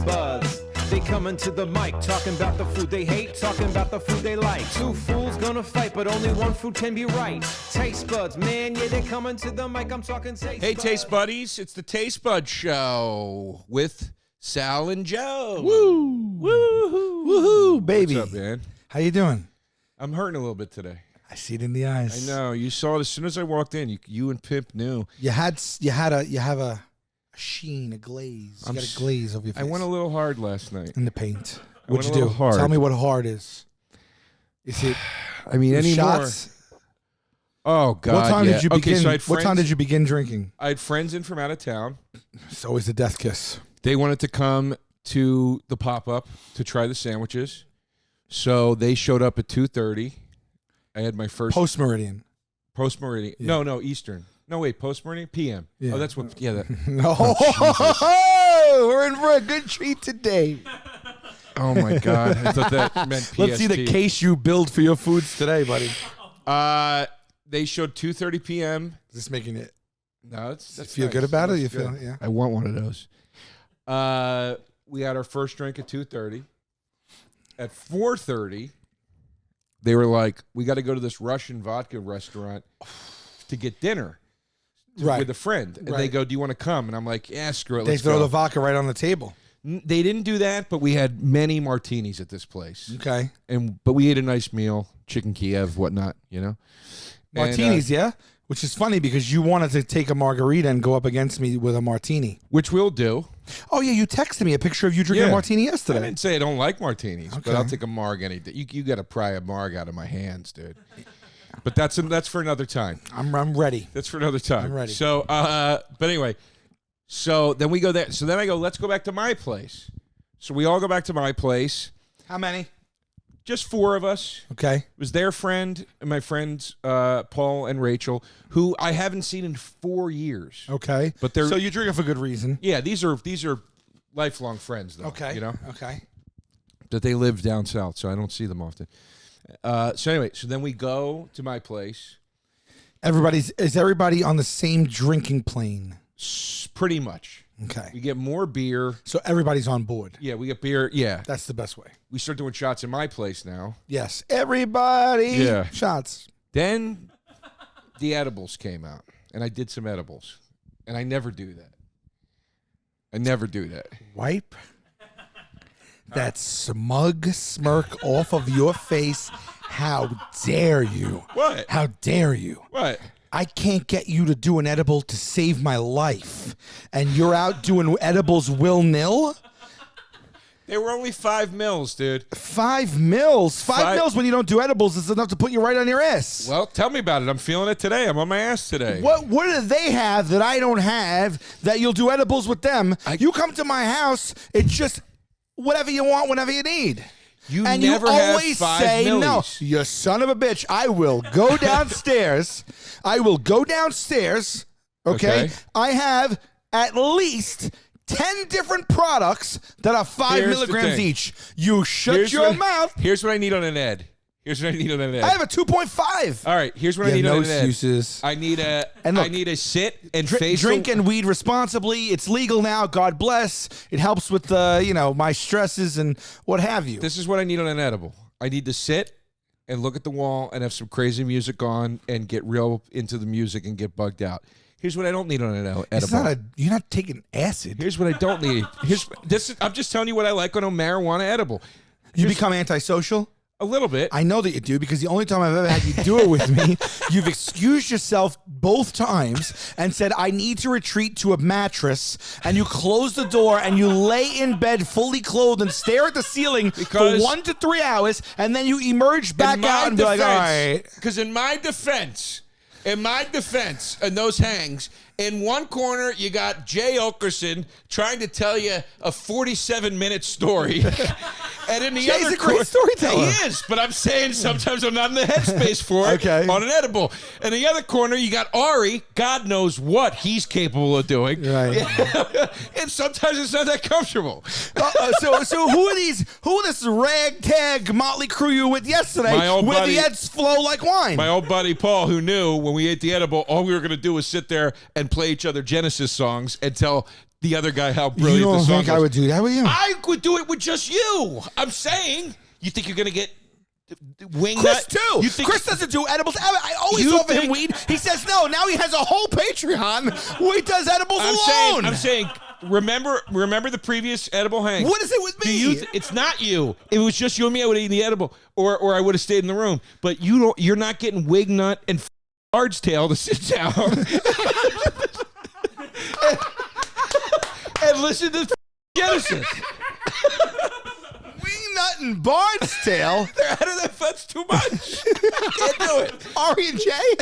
buds. They coming to the mic, talking about the food they hate, talking about the food they like. Two fools gonna fight, but only one food can be right. Taste buds, man, yeah, they coming to the mic. I'm talking taste buds. Hey, Taste Buddies, it's the Taste Bud Show with Sal and Joe. Woo! Woo-hoo! Woohoo, baby. What's up, man? How you doing? I'm hurting a little bit today. I see it in the eyes. I know. You saw it as soon as I walked in. You and Pimp knew. You have a sheen, a glaze. You got a glaze over your face. I went a little hard last night. In the paint. I What'd went you a do? little hard. Tell me what hard is. Is it I mean, any shots? Oh God! What time did you begin? Okay, so I had what time did you begin drinking? I had friends in from out of town. It's always a death kiss. They wanted to come to the pop-up to try the sandwiches, so they showed up at 2:30. I had my first Post-meridian. Post-meridian. Yeah. No, Eastern. No, wait, post-meridian? PM. Yeah. Oh, that's what, yeah. That. No. We're in for a good treat today. Oh, my God. I thought that meant PST. Let's see the case you build for your foods today, buddy. They showed 2:30 p.m. Is this making it? No, Does it feel good about it? You good. feel yeah. I want one of those. We had our first drink at 2:30. At 4:30, they were like, we got to go to this Russian vodka restaurant to get dinner with a friend. And they go, do you want to come? And I'm like, yeah, screw it. They Let's throw go. the vodka right on the table. They didn't do that, but we had many martinis at this place. Okay. But we ate a nice meal, chicken Kiev, whatnot, you know? Martinis, yeah? Which is funny because you wanted to take a margarita and go up against me with a martini. Which we'll do. Oh, yeah, you texted me a picture of you drinking a martini I yesterday. didn't say I don't like martinis, but Okay. I'll take a marg any day. You got to pry a marg out of my hands, dude. But that's for another time. I'm ready. That's for another time. I'm ready. So, but anyway, so then we go there. So then I go, let's go back to my place. So we all go back to my place. How many? Just four of us. Okay. It was their friend and my friends, Paul and Rachel, who I haven't seen in 4 years. Okay. But they're so you're drinking for good reason. Yeah, these are lifelong friends, though. Okay. You know? Okay. That they live down south, so I don't see them often. So anyway, so then we go to my place. Is everybody on the same drinking plane? Pretty much. Okay. We get more beer. So everybody's on board. Yeah, we get beer. Yeah. That's the best way. We start doing shots in my place now. Yes. Everybody. Yeah. Shots. Then the edibles came out, and I did some edibles. And I never do that. I never do that. Wipe that smug smirk off of your face. How dare you? What? How dare you? What? I can't get you to do an edible to save my life. And you're out doing edibles will-nil? They were only 5 mils, dude. 5 mils? 5 mils when you don't do edibles is enough to put you right on your ass. Well, tell me about it. I'm feeling it today. I'm on my ass today. What do they have that I don't have that you'll do edibles with them? You come to my house, it's just whatever you want, whenever you need. And you never always have 5 say no. millis. You son of a bitch. I will go downstairs. Okay? I have at least 10 different products that are 5 Here's the milligrams thing. each. You shut your mouth. Here's what I need on an ed. I have a 2.5. All right, here's what I need on an ed. excuses. I need a And look, I need a sit and face Drinking weed responsibly. It's legal now. God bless. It helps with my stresses and what have you. This is what I need on an edible. I need to sit and look at the wall and have some crazy music on and get real into the music and get bugged out. Here's what I don't need on an edible. It's not you're not taking acid. Here's what I don't need. I'm just telling you what I like on a marijuana edible. You become antisocial? A little bit. I know that you do because the only time I've ever had you do it with me, you've excused yourself both times and said, I need to retreat to a mattress. And you close the door and you lay in bed fully clothed and stare at the ceiling for 1 to 3 hours. And then you emerge back out and be like, all right. Because in my defense, in those hangs, in one corner, you got Jay Okerson trying to tell you a 47-minute story. And in the Jay's other a great storyteller. He is, but I'm saying sometimes I'm not in the headspace for it on an edible. In the other corner, you got Ari. God knows what he's capable of doing. Right. And sometimes it's not that comfortable. So who are this ragtag motley crew you were with yesterday where the eds flow like wine? My old buddy Paul, who knew when we ate the edible, all we were going to do was sit there and play each other Genesis songs and tell the other guy how You brilliant don't the song think I was. would do that with you? I would do it with just you. I'm saying, you think you're gonna get wing Chris nut? too. You think Chris doesn't do edibles. I always You offer him think- weed. He says no. Now he has a whole Patreon where he does edibles alone. I'm saying. Remember the previous edible hang. What is it with me? It's not you. It was just you and me. I would have eaten the edible, or I would have stayed in the room. But you're not getting wig nut and large tail to sit down and listen to Genesis. Wingnut and Bard's tail. They're out of that. That's too much. Can't do it. Ari and Jay.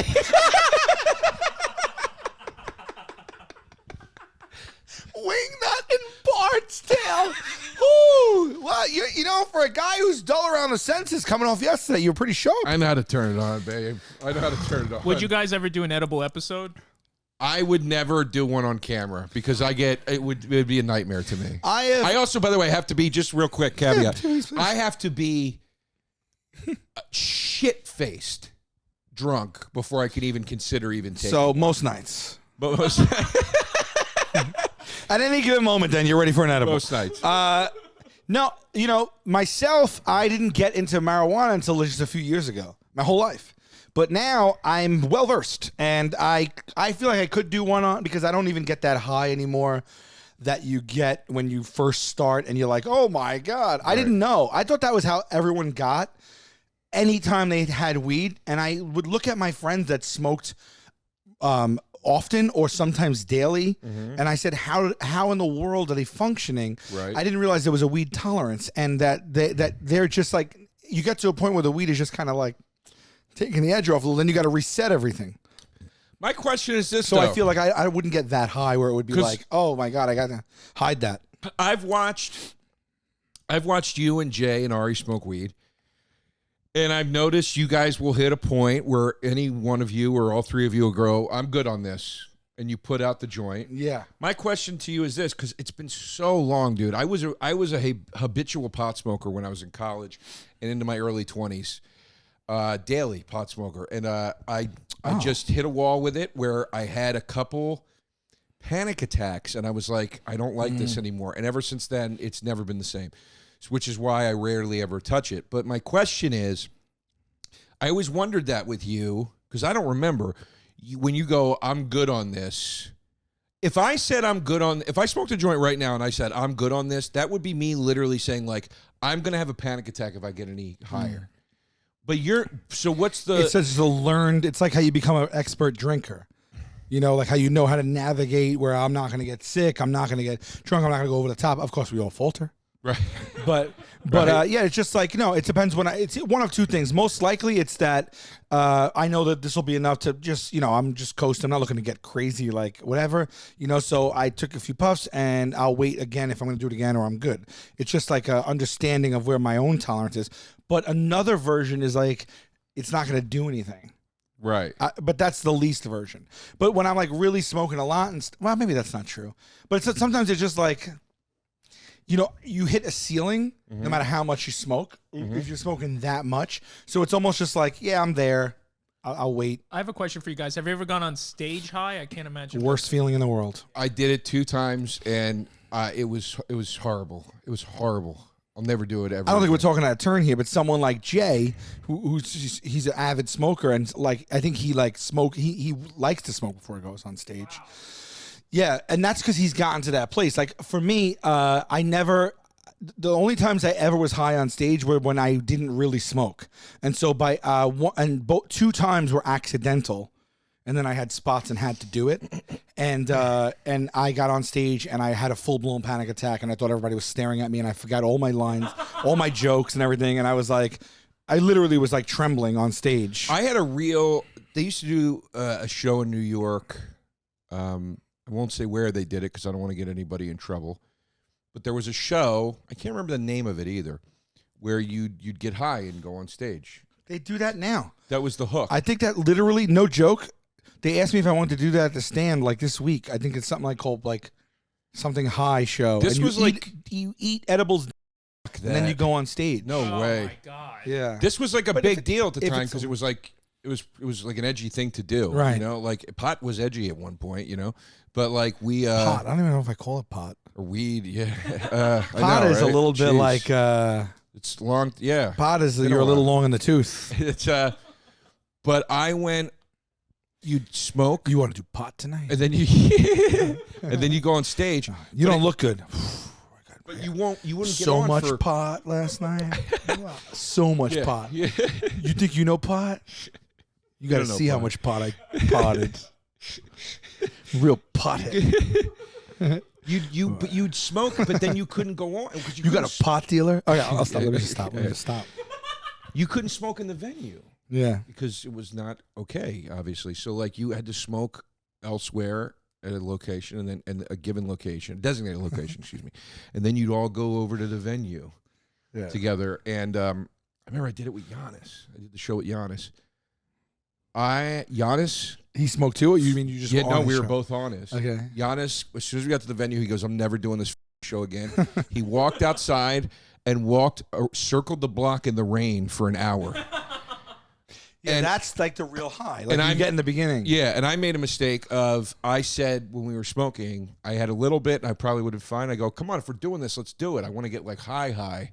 Wingnut and Bard's tail. Ooh, well, you know, for a guy who's dull around the senses coming off yesterday, you're pretty sharp. I know how to turn it on, babe. I know how to turn it on. Would you guys ever do an edible episode? I would never do one on camera because it would be a nightmare to me. I also, by the way, have to be just real quick caveat. please. I have to be shit-faced drunk before I could even consider even taking. So most nights. But most, At any given moment, then you're ready for an edible. most nights. No, you know, myself, I didn't get into marijuana until just a few years ago, my whole life. But now I'm well versed, and I feel like I could do one on because I don't even get that high anymore that you get when you first start, and you're like, oh my God, I didn't know. I thought that was how everyone got anytime they had weed, and I would look at my friends that smoked often or sometimes daily, and I said, how in the world are they functioning? Right. I didn't realize there was a weed tolerance, and that they're just like, you get to a point where the weed is just kind of like taking the edge off a little, then you got to reset everything. My question is this, So though. I feel like I wouldn't get that high where it would be 'Cause- like, oh my God, I got to hide that. I've watched you and Jay and Ari smoke weed, and I've noticed you guys will hit a point where any one of you or all three of you will go, I'm good on this, and you put out the joint. Yeah. My question to you is this, because it's been so long, dude. I was a habitual pot smoker when I was in college and into my early 20s. Daily pot smoker, and I just hit a wall with it where I had a couple panic attacks, and I was like, I don't like this anymore. And ever since then, it's never been the same, which is why I rarely ever touch it. But my question is, I always wondered that with you, because I don't remember when you go, I'm good on this. If I said if I smoked a joint right now and I said I'm good on this, that would be me literally saying like, I'm gonna have a panic attack if I get any higher. But what's the... It's just it's like how you become an expert drinker. You know, like how you know how to navigate where I'm not going to get sick, I'm not going to get drunk, I'm not going to go over the top. Of course, we all falter. Right. But yeah, it's just like, it depends it's one of two things. Most likely it's that I know that this will be enough to just, I'm just coasting. I'm not looking to get crazy, like whatever, so I took a few puffs and I'll wait again if I'm going to do it again or I'm good. It's just like a understanding of where my own tolerance is. But another version is like, it's not going to do anything. Right. But that's the least version. But when I'm like really smoking a lot well, maybe that's not true. But sometimes it's just like, you hit a ceiling no matter how much you smoke, if you're smoking that much. So it's almost just like, yeah, I'm there. I'll wait. I have a question for you guys. Have you ever gone on stage high? I can't imagine. Worst feeling in the world. I did it 2 times, and it was horrible. It was horrible. I'll never do it ever. I don't think we're talking out of turn here, but someone like Jay, he's an avid smoker, and like I think he likes to smoke before he goes on stage. Wow. Yeah, and that's because he's gotten to that place. Like for me, the only times I ever was high on stage were when I didn't really smoke, and so 2 times were accidental. And then I had spots and had to do it. And I got on stage and I had a full-blown panic attack and I thought everybody was staring at me and I forgot all my lines, all my jokes and everything. And I was like, I literally was like trembling on stage. I had they used to do a show in New York. I won't say where they did it because I don't want to get anybody in trouble. But there was a show, I can't remember the name of it either, where you'd get high and go on stage. They do that now. That was the hook. I think that literally, no joke, they asked me if I wanted to do that at the stand like this week. I think it's something called like something high show. This and was like you eat edibles and then you go on stage. No Oh way. my God. Yeah. This was like a But big deal at the if time it's because it was like it was like an edgy thing to do, Right. You know, like pot was edgy at one point, you know, but like we pot. I don't even know if I call it pot. or weed, yeah. I Pot know, is a right? little bit Jeez. like it's long, yeah. pot is Been a you're a little while. long in the tooth. It's but I went. You'd smoke, You want to do pot tonight? and then you and then you go on stage. You don't look good. But you won't. You wouldn't get So on much for, pot last night. Wow. So much yeah, pot. Yeah. You think you know pot? You got to don't know see how pot. much pot I potted. Real pothead. But you'd smoke, but then you couldn't go on because You got a pot dealer? Oh yeah, I'll stop. Let me just stop. Let me just stop. You couldn't smoke in the venue Yeah. because it was not okay, obviously. So like you had to smoke elsewhere at a location, and then a given location, designated location, excuse me, and then you'd all go over to the venue Yeah. together. And I remember I did it with Giannis. I did the show with Giannis. Giannis. He smoked too, or you mean you just Yeah, were no, on we his were show? both honest. Okay. Giannis, as soon as we got to the venue, he goes, "I'm never doing this show again." He walked outside and circled the block in the rain for an hour. Yeah, And- that's like the real high. Like and you I'm- get in the beginning. Yeah, and I made a mistake I said when we were smoking, I had a little bit, and I probably would have been fine. I go, "Come on, if we're doing this, let's do it. I want to get like high."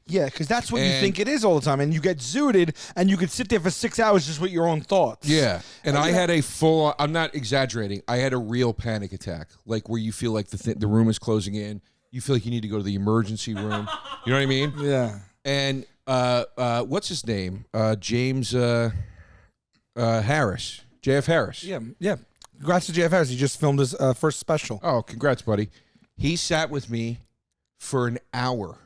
Yeah, because that's what you And- think it is all the time, and you get zooted, and you could sit there for 6 hours just with your own thoughts. Yeah, and I had a full. I'm not exaggerating. I had a real panic attack, like where you feel like the room is closing in. You feel like you need to go to the emergency room. You know what I mean? Yeah. And what's his name? James Harris, JF Harris. Yeah. Yeah. Congrats to JF Harris. He just filmed his first special. Oh, congrats, buddy. He sat with me for an hour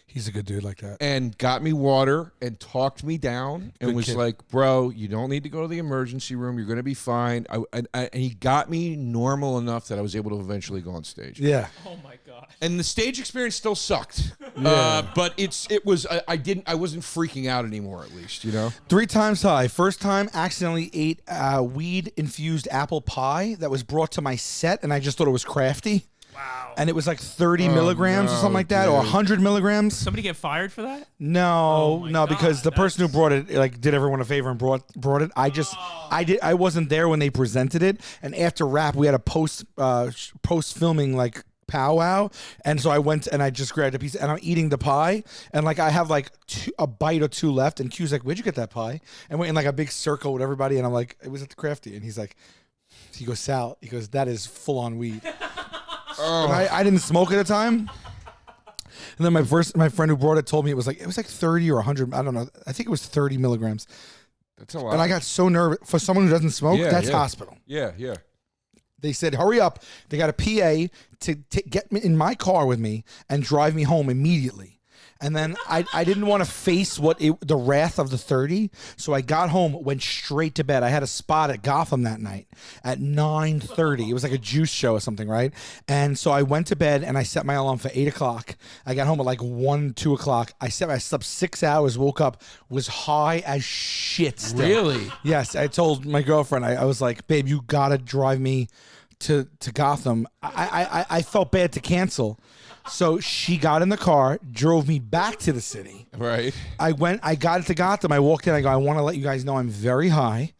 He's a good dude like that. and got me water and talked me down and Good was kid. like, "Bro, you don't need to go to the emergency room. You're going to be fine." And he got me normal enough that I was able to eventually go on stage. Yeah. Oh my god. And the stage experience still sucked, Yeah. but it was I wasn't freaking out anymore, at least, you know. 3 times high. First time, accidentally ate weed infused apple pie that was brought to my set, and I just thought it was crafty. Wow. And it was like 30 milligrams or no, something like that, or dude. 100 milligrams. Somebody get fired for that? No, Oh my no, because God, the person who brought it like did everyone a favor and brought it. I wasn't there when they presented it, and after rap we had a post filming like powwow, and so I went and I just grabbed a piece, and I'm eating the pie, and like I have like a bite or two left, and Q's like, "Where'd you get that pie?" And we're in like a big circle with everybody, and I'm like, "It was at the Crafty," and he goes, "Sal," he goes, "That is full on weed." And I didn't smoke at the time. And then my friend who brought it told me it was like 30 or 100. I don't know. I think it was 30 milligrams. That's a lot. And I got so nervous for someone who doesn't smoke. Yeah, That's yeah. hospital. yeah. They said, "Hurry up!" They got a PA to get me in my car with me and drive me home immediately. And then I didn't want to face the wrath of the 30, so I got home, went straight to bed. I had a spot at Gotham that night at 9:30. It was like a juice show or something, right? And so I went to bed and I set my alarm for 8 o'clock. I got home at like 1, 2 o'clock. I slept 6 hours, woke up, was high as shit still. Really? Yes, I told my girlfriend, I was like, "Babe, you gotta drive me to Gotham." I felt bad to cancel. So she got in the car, drove me back to the city. Right. I got into Gotham. I walked in. I go, "I want to let you guys know I'm very high.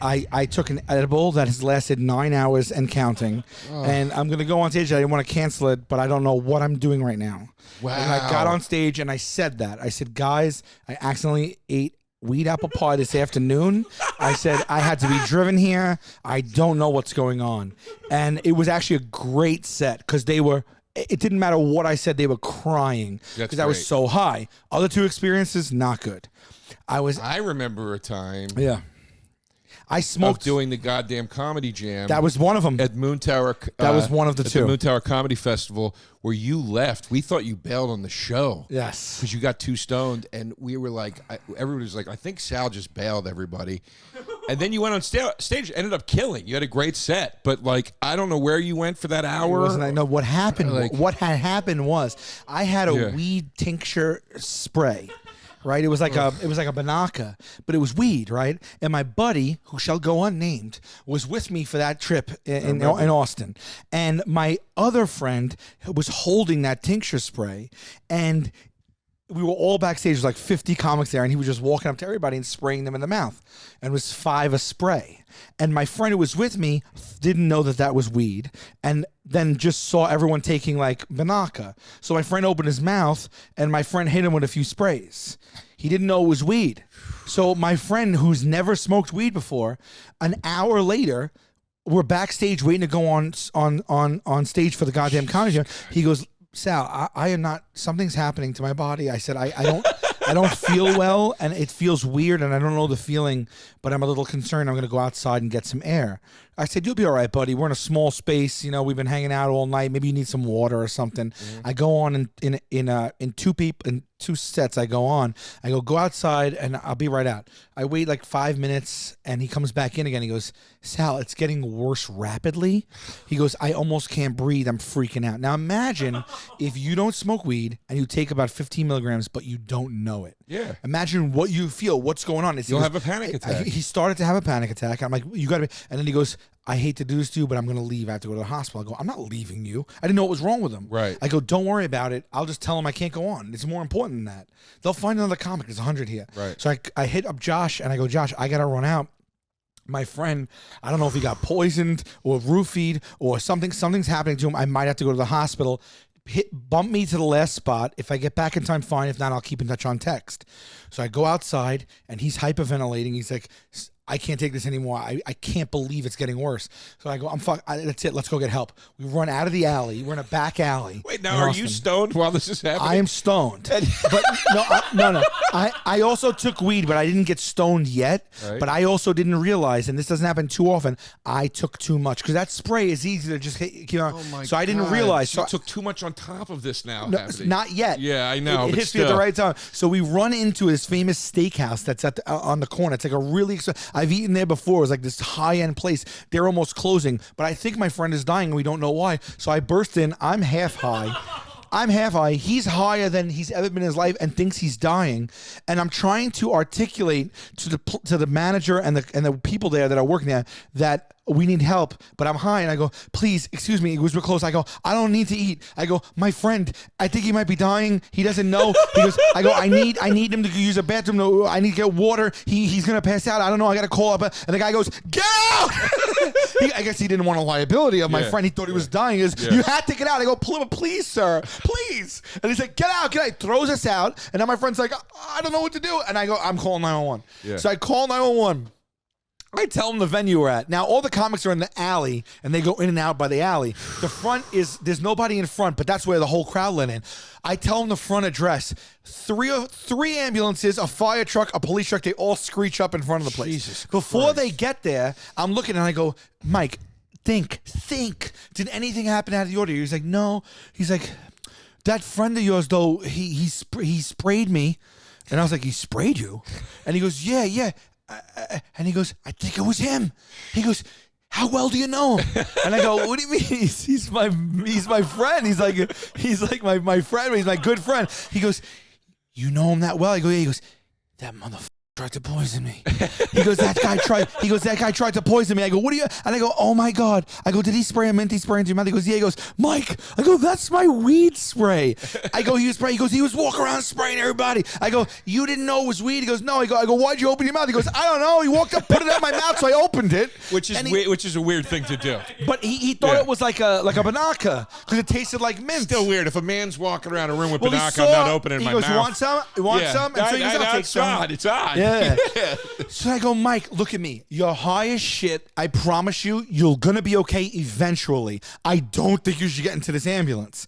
I took an edible that has lasted 9 hours and counting. And I'm going to go on stage. I didn't want to cancel it, but I don't know what I'm doing right now." Wow. And I got on stage and I said that. I said, "Guys, I accidentally ate weed apple pie this afternoon." I said, "I had to be driven here. I don't know what's going on." And it was actually a great set because it didn't matter what I said, they were crying That's because I was great. so high. Other 2 experiences, not good. I remember a time Yeah. I of smoked. doing the goddamn comedy jam. That was one of them. at Moon Tower. That was one of the at two. The Moon Tower Comedy Festival, where you left. We thought you bailed on the show. Yes. Because you got too stoned, and we were like, everybody was like, "I think Sal just bailed everybody." And then you went on stage, ended up killing. You had a great set, but like, I don't know where you went for that hour. I know what happened. Like- What had happened was I had a Yeah. weed tincture spray. Right, it was like a Banaka, but it was weed, right? And my buddy, who shall go unnamed, was with me for that trip in Austin, and my other friend was holding that tincture spray, and we were all backstage. There's like 50 comics there, and he was just walking up to everybody and spraying them in the mouth. And it was $5 a spray. And my friend who was with me didn't know that was weed, and then just saw everyone taking like Banaka. So my friend opened his mouth, and my friend hit him with a few sprays. He didn't know it was weed. So my friend, who's never smoked weed before, an hour later, we're backstage waiting to go on stage for the goddamn comedy show. He goes, Sal, I am not. Something's happening to my body. I said, I don't feel well, and it feels weird, and I don't know the feeling, but I'm a little concerned. I'm going to go outside and get some air. I said, you'll be all right, buddy. We're in a small space. You know, we've been hanging out all night. Maybe you need some water or something. I go on in two sets. I go outside, and I'll be right out. I wait like 5 minutes, and he comes back in again. He goes, Sal, it's getting worse rapidly. He goes, I almost can't breathe. I'm freaking out. Now imagine if you don't smoke weed and you take about 15 milligrams, but you don't know it. Yeah. Imagine what you feel. What's going on? You'll have a panic attack. He started to have a panic attack. I'm like, you got to be. And then he goes, I hate to do this to you, but I'm going to leave. I have to go to the hospital. I go, I'm not leaving you. I didn't know what was wrong with him. Right. I go, don't worry about it. I'll just tell him I can't go on. It's more important than that. They'll find another comic. There's 100 here. Right. So I hit up Josh, and I go, Josh, I got to run out. My friend, I don't know if he got poisoned or roofied or something. Something's happening to him. I might have to go to the hospital. Bump me to the last spot. If I get back in time, fine. If not, I'll keep in touch on text. So I go outside, and he's hyperventilating. He's like, I can't take this anymore. I can't believe it's getting worse. So I go, that's it. Let's go get help. We run out of the alley. We're in a back alley. Wait, now are you stoned while this is happening? I am stoned. But no. I also took weed, but I didn't get stoned yet. Right. But I also didn't realize, and this doesn't happen too often, I took too much. Because that spray is easy to just hit. You know, Oh my so I didn't God. realize. You So took too much on top of this now. no, not yet. Yeah, I know. It but hits me at the still. right time. So we run into this famous steakhouse that's on the corner. It's like a really. I've eaten there before. It was like this high-end place. They're almost closing, but I think my friend is dying, and we don't know why. So I burst in. I'm half high. He's higher than he's ever been in his life and thinks he's dying. And I'm trying to articulate to the manager and the people there that are working there that we need help, but I'm high. And I go, please, excuse me. It was real close. I go, I don't need to eat. I go, my friend, I think he might be dying. He doesn't know. He goes, I go, I need him to use a bathroom. No, I need to get water. He's going to pass out. I don't know. I got to call up. And the guy goes, get out. I guess he didn't want a liability of my friend. He thought he was dying. You had to get out. I go, please, sir, please. And he's like, get out. He throws us out. And now my friend's like, I don't know what to do. And I go, I'm calling 911. Yeah. So I call 911. I tell them the venue we're at. Now, all the comics are in the alley, and they go in and out by the alley. The front there's nobody in front, but that's where the whole crowd let in. I tell them the front address. Three ambulances, a fire truck, a police truck, they all screech up in front of the place. Jesus Before Christ. they get there, I'm looking and I go, Mike, think. Did anything happen out of the order? He's like, no. He's like, that friend of yours, though, he sprayed me. And I was like, he sprayed you? And he goes, yeah. And he goes, I think it was him. He goes, how well do you know him? And I go, what do you mean? He's my friend. He's like my friend. He's my good friend. He goes, you know him that well? I go, yeah. He goes, that motherfucker tried to poison me. He goes, that guy tried to poison me. I go, what are you? And I go, oh my God. I go, did he spray a minty spray into your mouth? He goes, yeah. He goes, Mike. I go, that's my weed spray. I go, he goes, he was walking around spraying everybody. I go, you didn't know it was weed? He goes, no. I go, why'd you open your mouth? He goes, I don't know. He walked up, put it out my mouth, so I opened it. Which is a weird thing to do. But he thought it was like a banaka because it tasted like mint. Still weird. If a man's walking around a room with Well, he banaka, I'm not opening he my goes, mouth. You want some? You want some? And so he goes, I'll take It's some. odd. It's odd. Yeah. So I go, Mike, look at me. You're high as shit. I promise you, you're going to be okay eventually. I don't think you should get into this ambulance.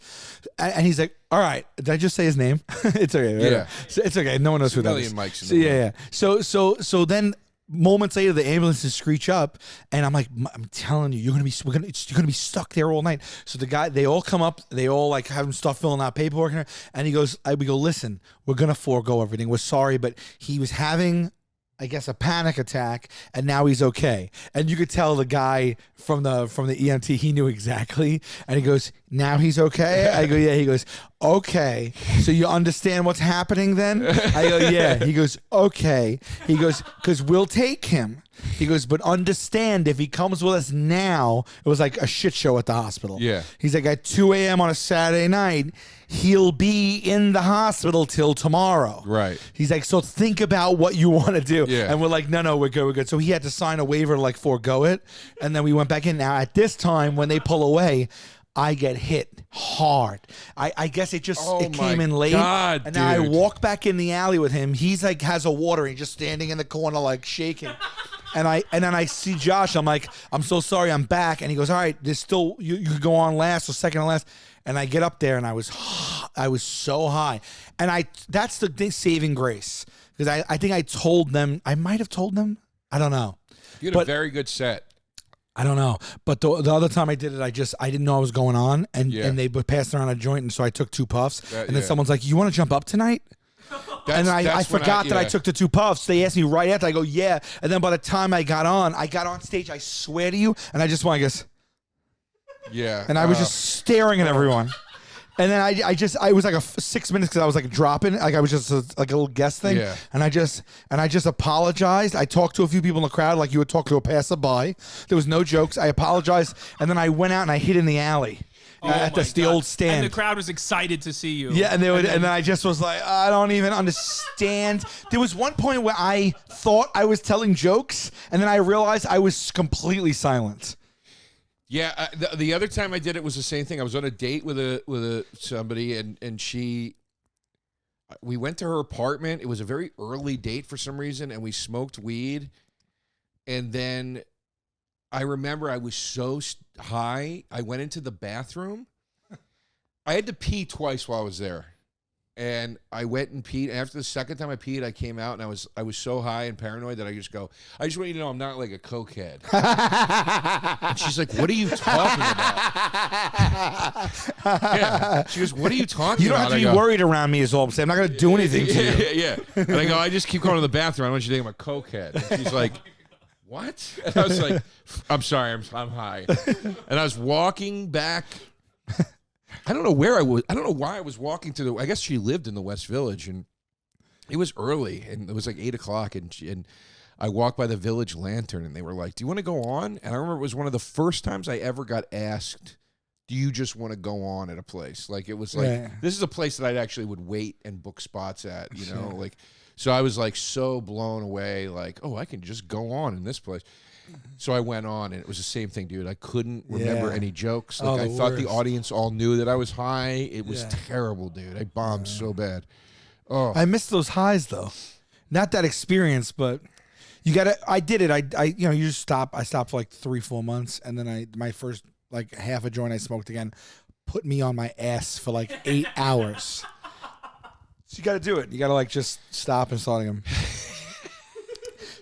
And he's like, all right. Did I just say his name? It's okay. Right? Yeah. So it's okay. No one knows who that million is. Mikes in So, the yeah. So then moments later, the ambulances screech up, and I'm like, I'm telling you, you're gonna be stuck there all night. So they all come up, they all like have him start filling out paperwork, and he goes, we go, listen, we're gonna forego everything. We're sorry, but he was having, I guess, a panic attack, and now he's okay. And you could tell the guy from the EMT, he knew exactly. And he goes, Now he's okay? I go, yeah. He goes, okay. So you understand what's happening then? I go, yeah. He goes, okay. He goes, because we'll take him. He goes, but understand if he comes with us now, it was like a shit show at the hospital. Yeah. He's like, at 2 a.m. on a Saturday night, he'll be in the hospital till tomorrow. Right. He's like, so think about what you want to do. Yeah. And we're like, no, we're good, we're good. So he had to sign a waiver to like forego it. And then we went back in. Now at this time, when they pull away, I get hit hard. I guess it just it came in late. God, and now I dude. walk back in the alley with him. He's like has a water. He's just standing in the corner like shaking. And then I see Josh. I'm like, I'm so sorry. I'm back. And he goes, all right, there's still you could go on last or second to last. And I get up there and I was so high. And that's the saving grace because I think I told them. I might have told them. I don't know. You had a very good set. I don't know, but the other time I did it, I didn't know I was going on, and they passed around a joint, and so I took 2 puffs, and then someone's like, "You want to jump up tonight?" And I forgot that I took the 2 puffs. They asked me right after. I go, "Yeah," and then by the time I got on stage. I swear to you, and I just want to guess, yeah, and I was just staring at everyone. And then I was like 6 minutes because I was like dropping, like I was just like a little guest thing. Yeah. And I just apologized. I talked to a few people in the crowd like you would talk to a passerby. There was no jokes. I apologized, and then I went out and I hid in the alley at the old stand. And the crowd was excited to see you. Yeah, and then I just was like, I don't even understand. There was one point where I thought I was telling jokes, and then I realized I was completely silent. Yeah, the other time I did it was the same thing. I was on a date with somebody, and we went to her apartment. It was a very early date for some reason, and we smoked weed. And then I remember I was so high, I went into the bathroom. I had to pee twice while I was there. And I went and peed. After the second time I peed, I came out, and I was so high and paranoid that I just go, I just want you to know I'm not like a cokehead. And she's like, what are you talking about? Yeah. She goes, what are you talking about? You don't have to be worried around me is all I'm saying. I'm not going to do anything to you. Yeah. And I go, I just keep going to the bathroom. I don't want you to think I'm a cokehead. And she's like, what? And I was like, I'm sorry, I'm high. And I was walking back. I don't know where I was. I don't know why I was walking to I guess she lived in the West Village, and it was early, and it was like 8 o'clock, and I walked by the Village Lantern, and they were like, do you want to go on? And I remember it was one of the first times I ever got asked, do you just want to go on at a place? Like, it was like, this is a place that I actually would wait and book spots at, you know? Like, so I was like so blown away, like, oh, I can just go on in this place. So I went on, and it was the same thing, dude. I couldn't remember any jokes. Like, I thought the audience all knew that I was high. It was terrible, dude. I bombed so bad. Oh, I missed those highs though. Not that experience, but you got to. I did it. I you just stop. I stopped for like 3-4 months, and then my first like half a joint I smoked again put me on my ass for like 8 hours. So you got to do it. You got to like just stop and start them.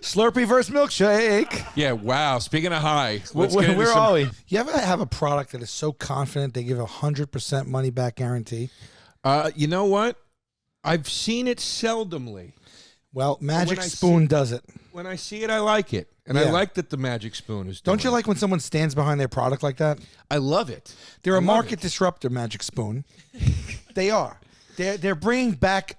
Slurpee versus Milkshake. yeah, wow. Speaking of high, Where are we? You ever have a product that is so confident they give 100% money back guarantee? You know what? I've seen it seldomly. Well, Magic Spoon does it. When I see it, I like it. And I like that the Magic Spoon is doing Don't you like when someone stands behind their product like that? I love it. They're a market disruptor, Magic Spoon. They are. They're bringing back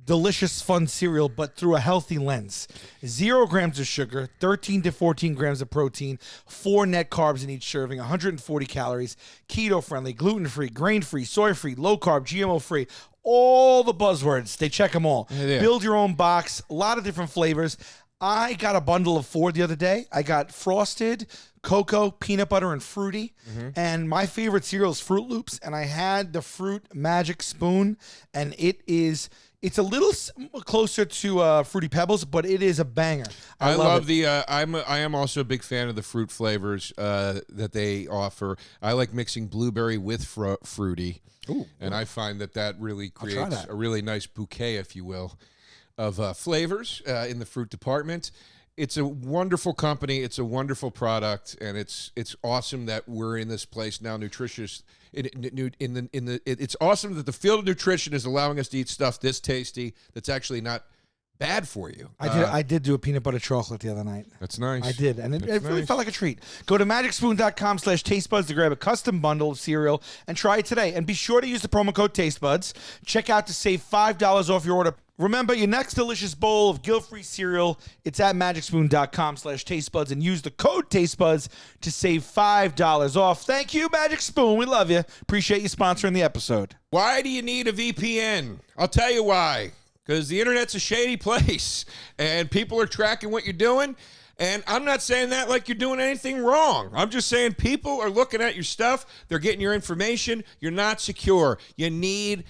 delicious, fun cereal, but through a healthy lens. 0 grams of sugar, 13 to 14 grams of protein, 4 net carbs in each serving, 140 calories, keto-friendly, gluten-free, grain-free, soy-free, low-carb, GMO-free, all the buzzwords. They check them all. Yeah. Build your own box, a lot of different flavors. I got a bundle of 4 the other day. I got frosted, cocoa, peanut butter, and fruity. And my favorite cereal is Fruit Loops. And I had the Fruit Magic Spoon, and it's a little closer to Fruity Pebbles, but it is a banger. I love it. I am also a big fan of the fruit flavors that they offer. I like mixing blueberry with fruity. Ooh, and I find that really creates a really nice bouquet, if you will, of flavors in the fruit department. It's a wonderful company. It's a wonderful product, and it's awesome that we're in this place now, nutritious. It's awesome that the field of nutrition is allowing us to eat stuff this tasty that's actually not bad for you. I did do a peanut butter chocolate the other night. That's nice. I did, and it really nice. felt like a treat. Go to magicspoon.com/tastebuds to grab a custom bundle of cereal and try it today. And be sure to use the promo code tastebuds. Check out to save $5 off your order. Remember, your next delicious bowl of guilt-free cereal, it's at magicspoon.com/tastebuds, and use the code tastebuds to save $5 off. Thank you, Magic Spoon. We love you. Appreciate you sponsoring the episode. Why do you need a VPN? I'll tell you why. Because the internet's a shady place, and people are tracking what you're doing. And I'm not saying that like you're doing anything wrong. I'm just saying people are looking at your stuff. They're getting your information. You're not secure. You need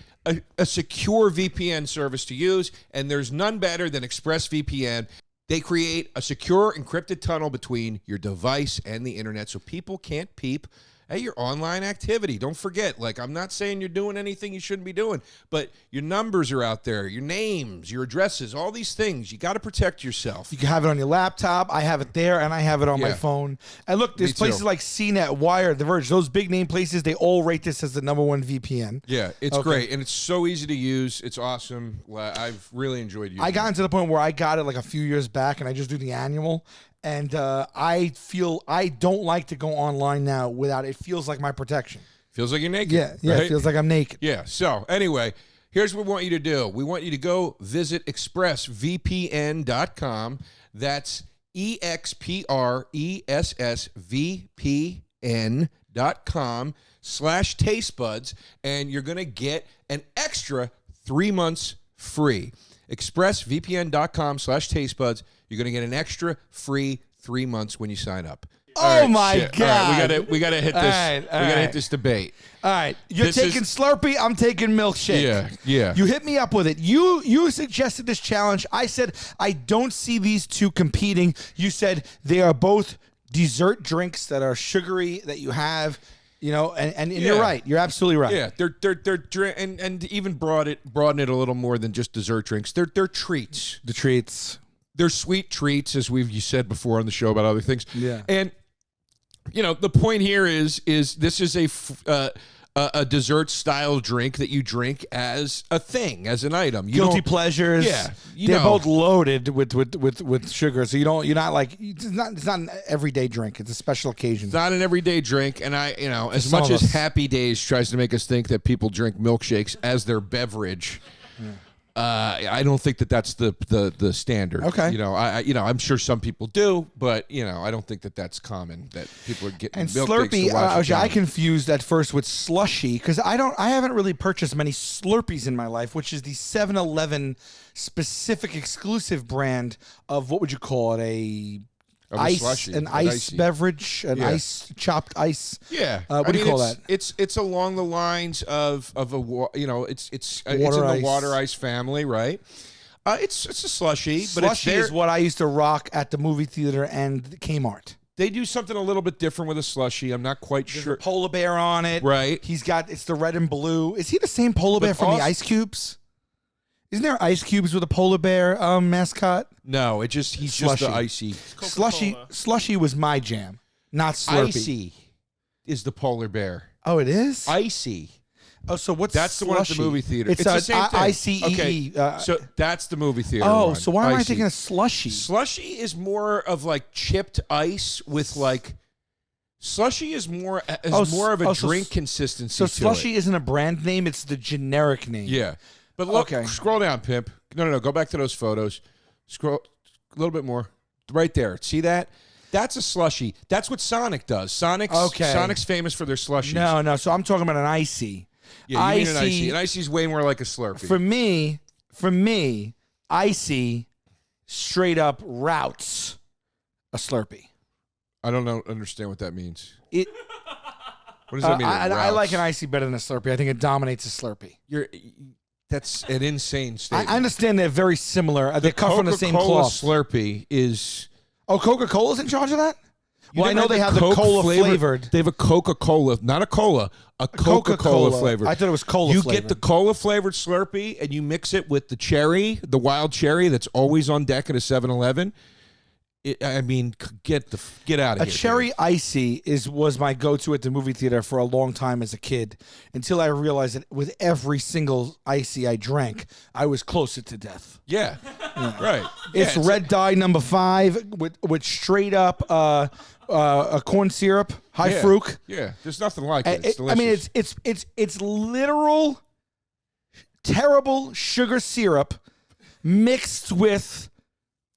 a secure VPN service to use, and there's none better than ExpressVPN. They create a secure encrypted tunnel between your device and the internet so people can't peep at your online activity. Don't forget, like, I'm not saying you're doing anything you shouldn't be doing, but your numbers are out there, your names, your addresses, all these things. You got to protect yourself. You can have it on your laptop. I have it there, and I have it on my phone. And look, there's places like CNET, Wired, The Verge. Those big name places, they all rate this as the #1 VPN. Yeah, it's great, and it's so easy to use. It's awesome. I've really enjoyed using it. I got to the point where I got it like a few years back, and I just do the annual. And I feel I don't like to go online now without it. Feels like my protection. Feels like you're naked. Yeah, right? It feels like I'm naked. Yeah. So anyway, here's what we want you to do. We want you to go visit expressvpn.com. That's expressvpn.com/tastebuds, and you're going to get an extra 3 months free. expressvpn.com/tastebuds. You're going to get an extra free 3 months when you sign up. Oh my God! All right, we gotta hit this. We gotta hit this debate. All right, you're taking Slurpee. I'm taking Milkshake. Yeah. You hit me up with it. You suggested this challenge. I said I don't see these two competing. You said they are both dessert drinks that are sugary that you have. You know, and you're right. You're absolutely right. Yeah, they're and even broaden it a little more than just dessert drinks. They're treats. The treats. They're sweet treats, as you said before on the show about other things. Yeah. And the point here is this is a dessert style drink that you drink as a thing, as an item. Guilty pleasures. Yeah, they're both loaded with sugar, so you're not like it's not an everyday drink. It's a special occasion. It's not an everyday drink, and as much as Happy Days tries to make us think that people drink milkshakes as their beverage. Yeah. I don't think that's the standard. Okay. I'm sure some people do, but I don't think that's common that people are getting. And Slurpee, I confused at first with slushy because I haven't really purchased many Slurpees in my life, which is the 7-Eleven specific exclusive brand of what would you call it, an ice beverage, chopped ice. Yeah, what do you call that? It's along the lines of a it's in water the water ice family, right? It's a slushy, but slushy is what I used to rock at the movie theater and Kmart. They do something a little bit different with a slushy. I'm not quite sure. A polar bear on it, right? It's the red and blue. Is he the same polar bear from the Ice Cubes? Isn't there Ice Cubes with a polar bear mascot? No, he's slushy. Just the icy. Slushy was my jam, not Slurpee. Icy is the polar bear. Oh, it is? Icy. Oh, so what's that's slushy? The one at the movie theater. It's the same thing. ICEE. Okay, so that's the movie theater. Oh, one. so why am I Icy. thinking of slushy? Slushy is more of like chipped ice with like. Slushy is more of a drink consistency. So slushy isn't a brand name; it's the generic name. Yeah. But look, scroll down, pimp. No. Go back to those photos. Scroll a little bit more. Right there. See that? That's a slushy. That's what Sonic does. Sonic's famous for their slushies. No. So I'm talking about an icy. Yeah, you mean an icy. An icy's way more like a Slurpee. For me, icy straight up routes a Slurpee. I don't understand what that means. What does that mean? I like an icy better than a Slurpee. I think it dominates a Slurpee. That's an insane statement. I understand they're very similar. They cut from the same cloth. Slurpee is... Oh, Coca-Cola's in charge of that? Well, I know they have the cola flavored. They have a Coca-Cola, not a cola, a Coca-Cola flavored. I thought it was cola flavored. You get the cola flavored Slurpee and you mix it with the wild cherry that's always on deck at a 7-Eleven. I mean, get out of A here. cherry icy was my go-to at the movie theater for a long time as a kid, until I realized that with every single icy I drank, I was closer to death. Yeah. Right. It's red dye number 5 with straight up a corn syrup, high fruct. Yeah, there's nothing like it. It's I delicious. mean, it's literal terrible sugar syrup mixed with.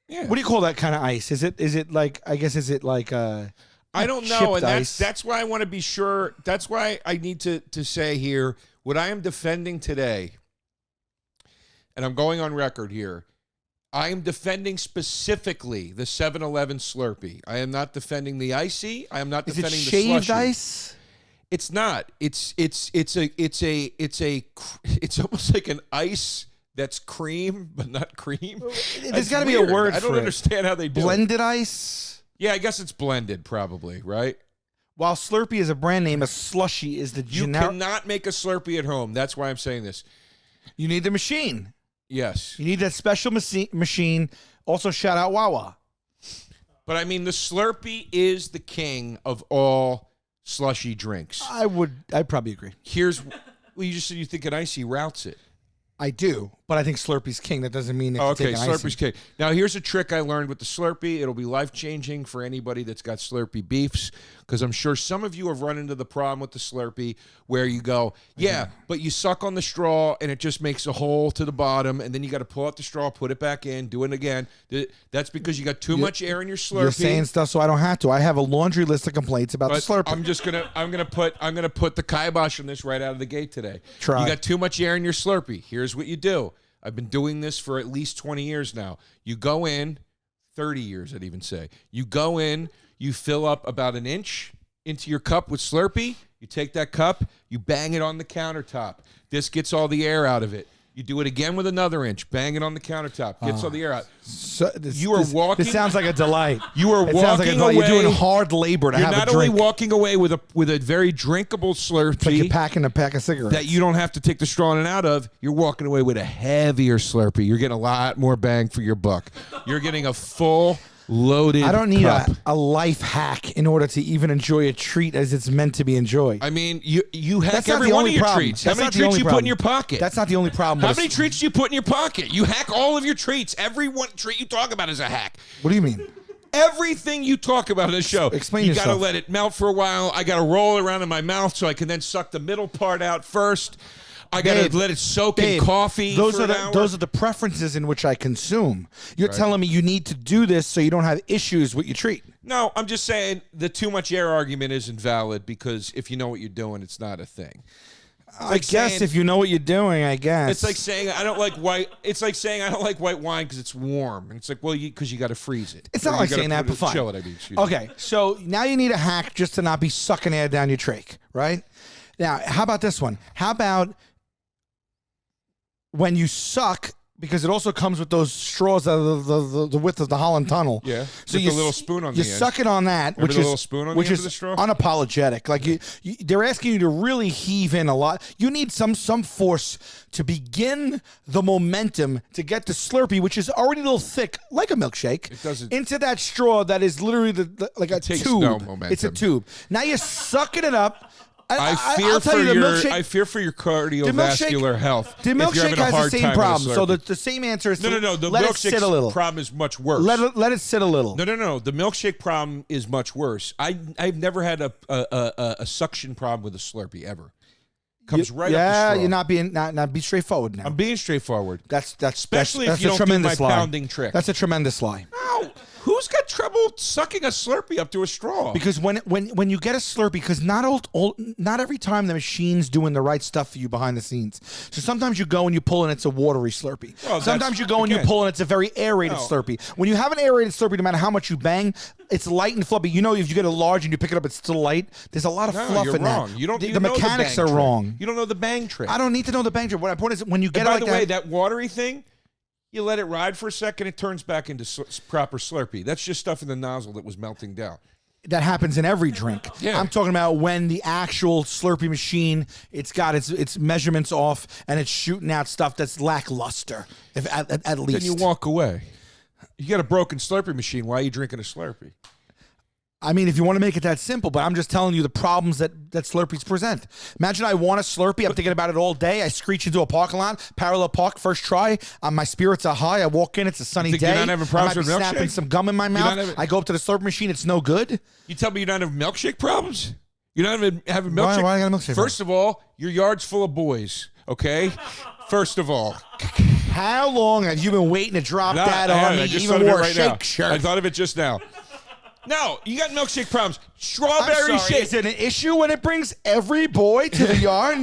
Yeah. What do you call that kind of ice? Is it like, I guess, is it like I don't know, and ice? that's why I want to be sure. That's why I need to say here what I am defending today, and I'm going on record here. I am defending specifically the 7-Eleven Slurpee. I am not defending the icy. I am not Is it defending the shaved slushy. ice? It's not. It's almost like an ice that's cream, but not cream. There's got to be a word for it. I don't understand how they do it. Blended ice? Yeah, I guess it's blended, probably, right? While Slurpee is a brand name, a slushy is the You generic. cannot make a Slurpee at home. That's why I'm saying this. You need the machine. Yes. You need that special machine. Also, shout out Wawa. But I mean, the Slurpee is the king of all slushy drinks. I'd probably agree. You just said you think an icy routes it. I do, but I think Slurpee's king. That doesn't mean it can Okay, take an Slurpee's icy. king. Now, here's a trick I learned with the Slurpee. It'll be life-changing for anybody that's got Slurpee beefs, because I'm sure some of you have run into the problem with the Slurpee where you go, yeah, but you suck on the straw, and it just makes a hole to the bottom, and then you got to pull out the straw, put it back in, do it again. That's because you got too much air in your Slurpee. You're saying stuff so I don't have to. I have a laundry list of complaints about the Slurpee. I'm gonna put the kibosh on this right out of the gate today. Try. You got too much air in your Slurpee. Here's what you do. I've been doing this for at least 20 years now. You go in, 30 years I'd even say. You go in, you fill up about an inch into your cup with Slurpee. You take that cup, you bang it on the countertop. This gets all the air out of it. You do it again with another inch, bang it on the countertop, gets all the air out. So this walking. This sounds like a delight. You are It sounds like a walking delight. away. You're doing hard labor to You're have not a drink. only walking away with a very drinkable Slurpee. It's like you're packing a pack of cigarettes. That you don't have to take the straw in and out of. You're walking away with a heavier Slurpee. You're getting a lot more bang for your buck. You're getting a full loaded I don't need cup. a life hack in order to even enjoy a treat as it's meant to be enjoyed. I mean, you hack That's not every the one only of your problem. treats. That's How many not the treats only you put in problem. your pocket? That's not the only problem. How with many treats do you put in your pocket? You hack all of your treats. Every one treat you talk about is a hack. What do you mean? Everything you talk about in the show, Explain you yourself. got to let it melt for a while. I got to roll it around in my mouth so I can then suck the middle part out first. I got Babe, to let it soak in coffee Those for are an the hour. those are the preferences in which I consume. You're telling me you need to do this so you don't have issues with your treat. No, I'm just saying the too much air argument isn't valid, because if you know what you're doing, it's not a thing. I guess if you know what you're doing, I guess. It's like saying I don't like white. It's like saying I don't like white wine because it's warm. And it's like, well, because you got to freeze it. It's Or not you like gotta saying that, put but fine. Chill it. I mean, excuse me. Okay, so now you need a hack just to not be sucking air down your trach, right? Now, how about this one? How about when you suck, because it also comes with those straws that are the width of the Holland Tunnel. Yeah, So with you the little spoon on you the end. suck it on that, Remember which the is little spoon on the which end is of the straw? unapologetic. Like they're asking you to really heave in a lot. You need some force to begin the momentum to get the Slurpee, which is already a little thick, like a milkshake, It doesn't- into that straw that is literally like a takes tube. no momentum. It's a tube. Now you're sucking it up. I fear I'll tell for you, the your milkshake. I fear for your cardiovascular milkshake- health. The if you're milkshake having a has the hard same time with a problem. So Slurpee. the same answer is no. The let it sit a little. milkshake problem is much worse. Let it sit a little. No. The milkshake problem is much worse. I've never had a suction problem with a Slurpee ever. Comes right up the Yeah, straw. you're not being not be straightforward now. I'm being straightforard. That's Especially that's if you a don't do my tremendous lie. pounding trick. That's a tremendous lie. No. Who's got trouble sucking a Slurpee up to a straw? Because when you get a Slurpee, because not every time the machine's doing the right stuff for you behind the scenes. So sometimes you go and you pull and it's a watery Slurpee. Well, Sometimes that's- you go and you again- pull and it's a very aerated No. Slurpee. When you have an aerated Slurpee, no matter how much you bang, it's light and fluffy. You know, if you get a large and you pick it up, it's still light. There's a lot of No, fluff you're in wrong. that. You don't. The, you the know mechanics bang are trick. wrong. You don't know the bang trick. I don't need to know the bang trick. What my point is, when you get And it by like the way, that watery thing, you let it ride for a second, it turns back into proper Slurpee. That's just stuff in the nozzle that was melting down. that happens in every drink. Yeah. I'm talking about when the actual Slurpee machine, it's got its measurements off and it's shooting out stuff that's lackluster, if at least. Then you walk away. You got a broken Slurpee machine. Why are you drinking a Slurpee? I mean, if you want to make it that simple, but I'm just telling you the problems that Slurpees present. Imagine I want a Slurpee. I'm thinking about it all day. I screech into a parking lot, parallel park, first try. My spirits are high. I walk in. It's a sunny day. You're not having problems I might with be snapping milkshake? some gum in my mouth. I go up to the Slurpee machine. It's no good. You tell me you're not having milkshake problems? You're not having milkshake? Why I got a milkshake? First of all, your yard's full of boys, okay? First of all. How long have you been waiting to drop that on me? I just Even thought of it wore a right shake now. shirt. I thought of it just now. No, you got milkshake problems. Strawberry I'm sorry, shake. is it an issue when it brings every boy to the yard?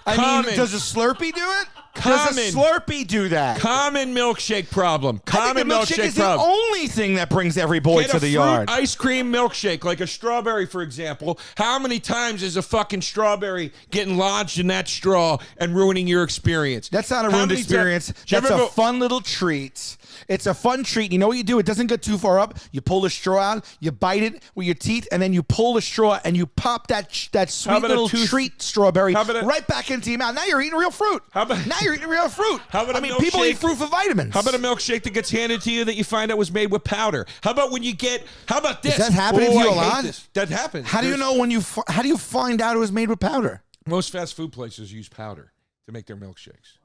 I Common. mean, does a Slurpee do it? Common. Does a Slurpee do that? Common milkshake problem. I Common think a milkshake is problem. the only thing that brings every boy Get to a the fruit yard. ice cream milkshake, like a strawberry, for example. How many times is a fucking strawberry getting lodged in that straw and ruining your experience? That's not a How ruined many experience. Did you That's ever a fun little treat. It's a fun treat. You know what you do? It doesn't get too far up. You pull the straw out, you bite it with your teeth, and then you pull the straw and you pop that sweet about a little treat strawberry right back into your mouth. Now you're eating real fruit. Now you're eating real fruit. How about I mean, people eat fruit for vitamins. How about a milkshake that gets handed to you that you find out was made with powder? How about when you get? How about this? Is that happening to you I a hate lot? this. That happens. How do you know when you? How do you find out it was made with powder? Most fast food places use powder to make their milkshakes.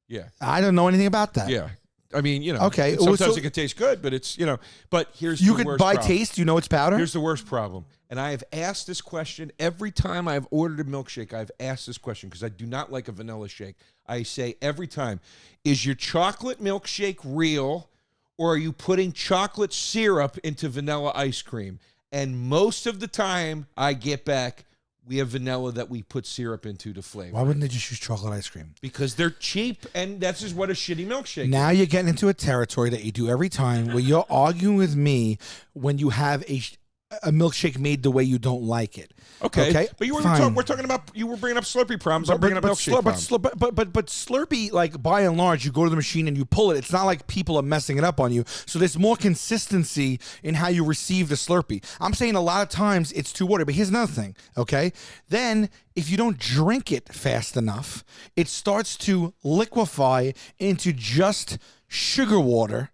Yeah. I don't know anything about that. Yeah. I mean, you know, Okay, sometimes so- it can taste good, but it's, you know, but here's You the could worst by problem. taste. You know it's powder. Here's the worst problem. And I have asked this question every time I've ordered a milkshake. I've asked this question because I do not like a vanilla shake. I say every time, is your chocolate milkshake real or are you putting chocolate syrup into vanilla ice cream? And most of the time I get back, we have vanilla that we put syrup into to flavor. Why wouldn't they just use chocolate ice cream? Because they're cheap, and that's just what a shitty milkshake is. Now you're getting into a territory that you do every time where you're arguing with me when you have a milkshake made the way you don't like it. Okay. But you were fine. we're talking about, you were bringing up Slurpee problems. I'm bringing up milkshake problems. But Slurpee, like by and large, you go to the machine and you pull it. It's not like people are messing it up on you. So there's more consistency in how you receive the Slurpee. I'm saying a lot of times it's too watery. But here's another thing, okay? Then if you don't drink it fast enough, it starts to liquefy into just sugar water.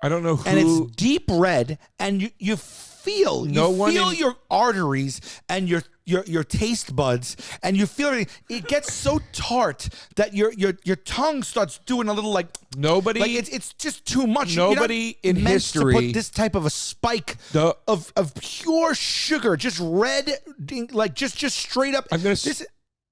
I don't know who. And it's deep red, and you feel your arteries and your taste buds, and you feel it gets so tart that your tongue starts doing a little like Nobody. like it's just too much. Nobody You're not in meant history- to put this type of a spike of pure sugar, just red, like just straight up. I'm gonna.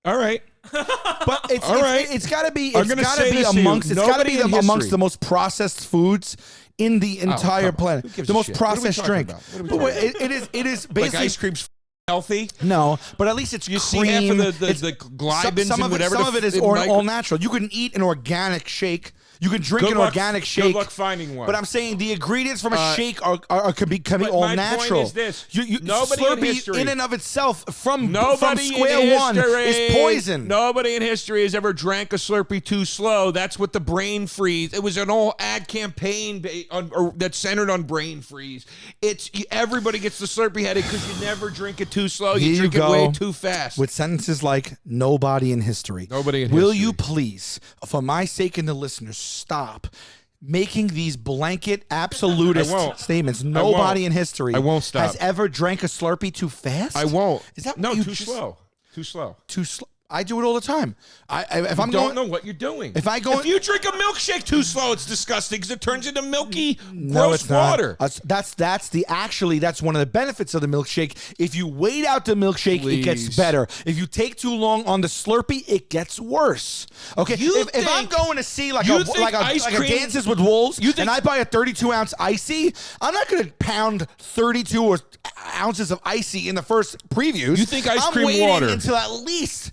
All right. But it's All right. it's got to be I'm gonna say this to you. amongst Nobody in amongst history- the most processed foods in the entire come on. planet. Who gives The a most shit? What are we processed talking drink. about? What are we But talking wait, it is Like basically ice cream's healthy. no, but at least it's You cream. see half of the It's- glibins some and of whatever. Some of it is all natural. You can eat an organic shake. You can drink an organic shake. Good luck finding one. But I'm saying the ingredients from a shake can be but all my natural. point is this. Nobody in Slurpee history- in and of itself from Nobody square in one history, is poison. Nobody in history has ever drank a Slurpee too slow. That's what the brain freeze. It was an whole ad campaign that's centered on brain freeze. It's everybody gets the Slurpee headache because you never drink it too slow. Here You you drink it go. way too fast. With sentences like nobody in history. Nobody in Will history. you please, for my sake and the listeners, stop making these blanket absolutist I won't. statements? I Nobody won't. in history I won't stop. has ever drank a Slurpee too fast. I won't. Is that no what you too just- slow? Too slow. Too slow. I do it all the time. If I'm You don't going, know what you're doing. If I go- if you drink a milkshake too slow, it's disgusting because it turns into milky, no, gross it's not. water. That's one of the benefits of the milkshake. If you wait out the milkshake, it gets Please. better. If you take too long on the Slurpee, it gets worse. Okay, You if I'm think- going to see like you a think ice cream- Dances with Wolves, You think- and I buy a 32-ounce icy, I'm not going to pound 32 ounces of icy in the first previews. You think ice I'm cream waiting water- until at least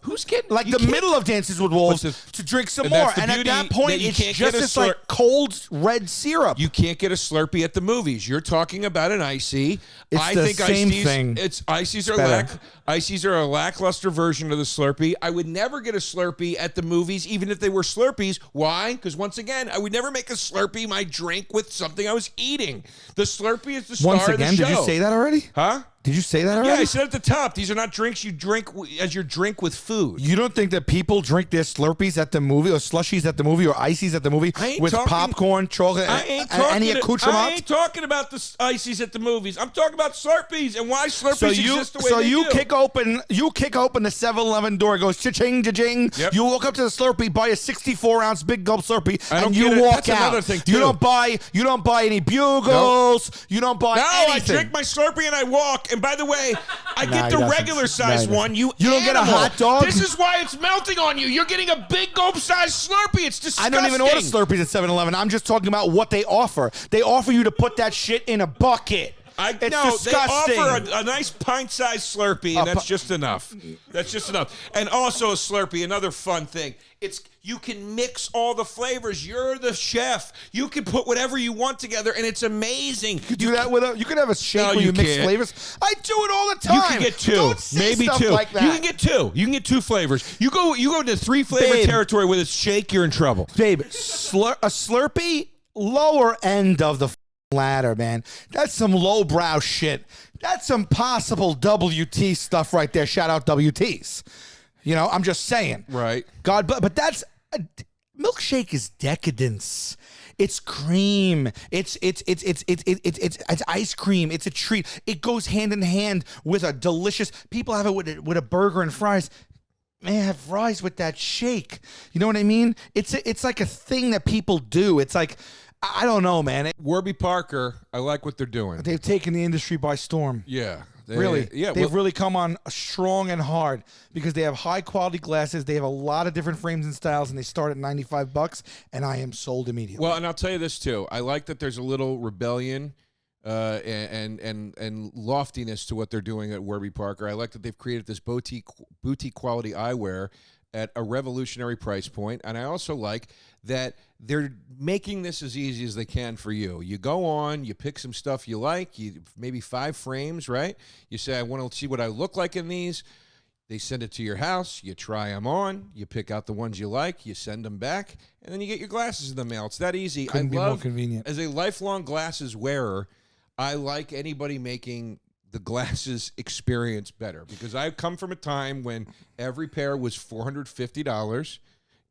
who's getting like you the can't- middle of Dances with Wolves But to drink some and more. that's the And at beauty that point, that you it's can't just get a this like cold red syrup. You can't get a Slurpee at the movies. You're talking about an icy. It's I the think same ices, thing. It's ices are better. ices are a lackluster version of the Slurpee. I would never get a Slurpee at the movies, even if they were Slurpees. Why? Because once again, I would never make a Slurpee my drink with something I was eating. The Slurpee is the star Once of the again, show. did you say that already? Huh? Did you say that Yeah, already? I said at the top, these are not drinks you drink as your drink with food. You don't think that people drink their Slurpees at the movie or slushies at the movie or ices at the movie I ain't with talking- popcorn, chocolate, I ain't and any talking. accoutrement? I ain't talking about the ices at the movies. I'm talking about Slurpees and why Slurpees exist the way they do. kick open the 7-Eleven door, it goes cha-ching, cha-ching. Yep. You walk up to the Slurpee, buy a 64-ounce big gulp Slurpee, I don't and you get it. walk That's out. another thing, You too. don't buy any bugles. You don't buy No, I anything. drink my Slurpee and I walk. And by the way, I No, get he the doesn't. regular size No, he one. You don't get a animal. hot dog? This is why it's melting on you. You're getting a big gulp size Slurpee. It's disgusting. I don't even order Slurpees at 7-Eleven. I'm just talking about what they offer. They offer you to put that shit in a bucket. It's They disgusting. offer a nice pint-sized Slurpee, and that's just enough. That's just enough. And also a Slurpee, another fun thing. You can mix all the flavors. You're the chef. You can put whatever you want together, and it's amazing. You do that with you could have a shake No, where you you mix can't. flavors. I do it all the time. You can get two, Don't say maybe stuff two. like that. You can get two. You can get two flavors. You go into 3-flavor Babe. territory with a shake, you're in trouble. Babe, a Slurpee, lower end of the ladder, man. That's some lowbrow shit. That's some possible WT stuff right there. Shout out WTs. You know, I'm just saying. Right. God, but that's milkshake is decadence. It's cream. It's ice cream. It's a treat. It goes hand in hand with a delicious. People have it with a burger and fries. Man, have fries with that shake. You know what I mean? It's like a thing that people do. It's like, I don't know, man. Warby Parker, I like what they're doing. They've taken the industry by storm. Yeah. Really? Yeah. They've really come on strong and hard because they have high quality glasses. They have a lot of different frames and styles, and they start at $95, and I am sold immediately. Well, and I'll tell you this too. I like that there's a little rebellion and loftiness to what they're doing at Warby Parker. I like that they've created this boutique quality eyewear at a revolutionary price point, and I also like that they're making this as easy as they can for you. You go on, you pick some stuff you like, maybe 5 frames, right? You say, I want to see what I look like in these. They send it to your house, you try them on, you pick out the ones you like, you send them back, and then you get your glasses in the mail. It's that easy. Couldn't be more convenient. As a lifelong glasses wearer, I like anybody making the glasses experience better because I come from a time when every pair was $450